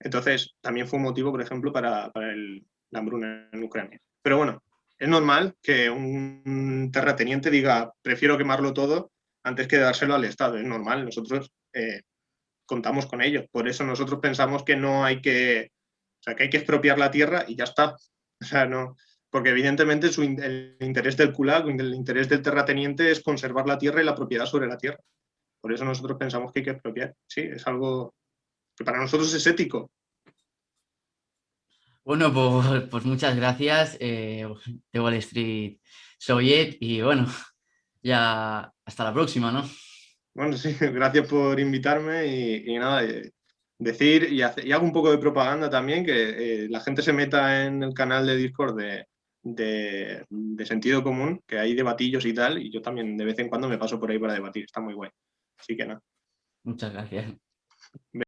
Entonces, también fue un motivo, por ejemplo, para la hambruna en Ucrania. Pero bueno, es normal que un terrateniente diga, prefiero quemarlo todo antes que dárselo al Estado. Es normal, nosotros contamos con ello. Por eso nosotros pensamos que no hay que, o sea, que hay que expropiar la tierra y ya está. O sea, no, porque evidentemente el interés del kulak, el interés del terrateniente es conservar la tierra y la propiedad sobre la tierra. Por eso nosotros pensamos que hay que expropiar. Sí, es algo que para nosotros es ético. Bueno, pues muchas gracias, de Wall Street Soviet, y bueno, ya hasta la próxima, ¿no? Bueno, sí, gracias por invitarme y nada, decir y hago un poco de propaganda también, que la gente se meta en el canal de Discord de Sentido Común, que hay debatillos y tal, y yo también de vez en cuando me paso por ahí para debatir, está muy guay. Así que nada. Muchas gracias.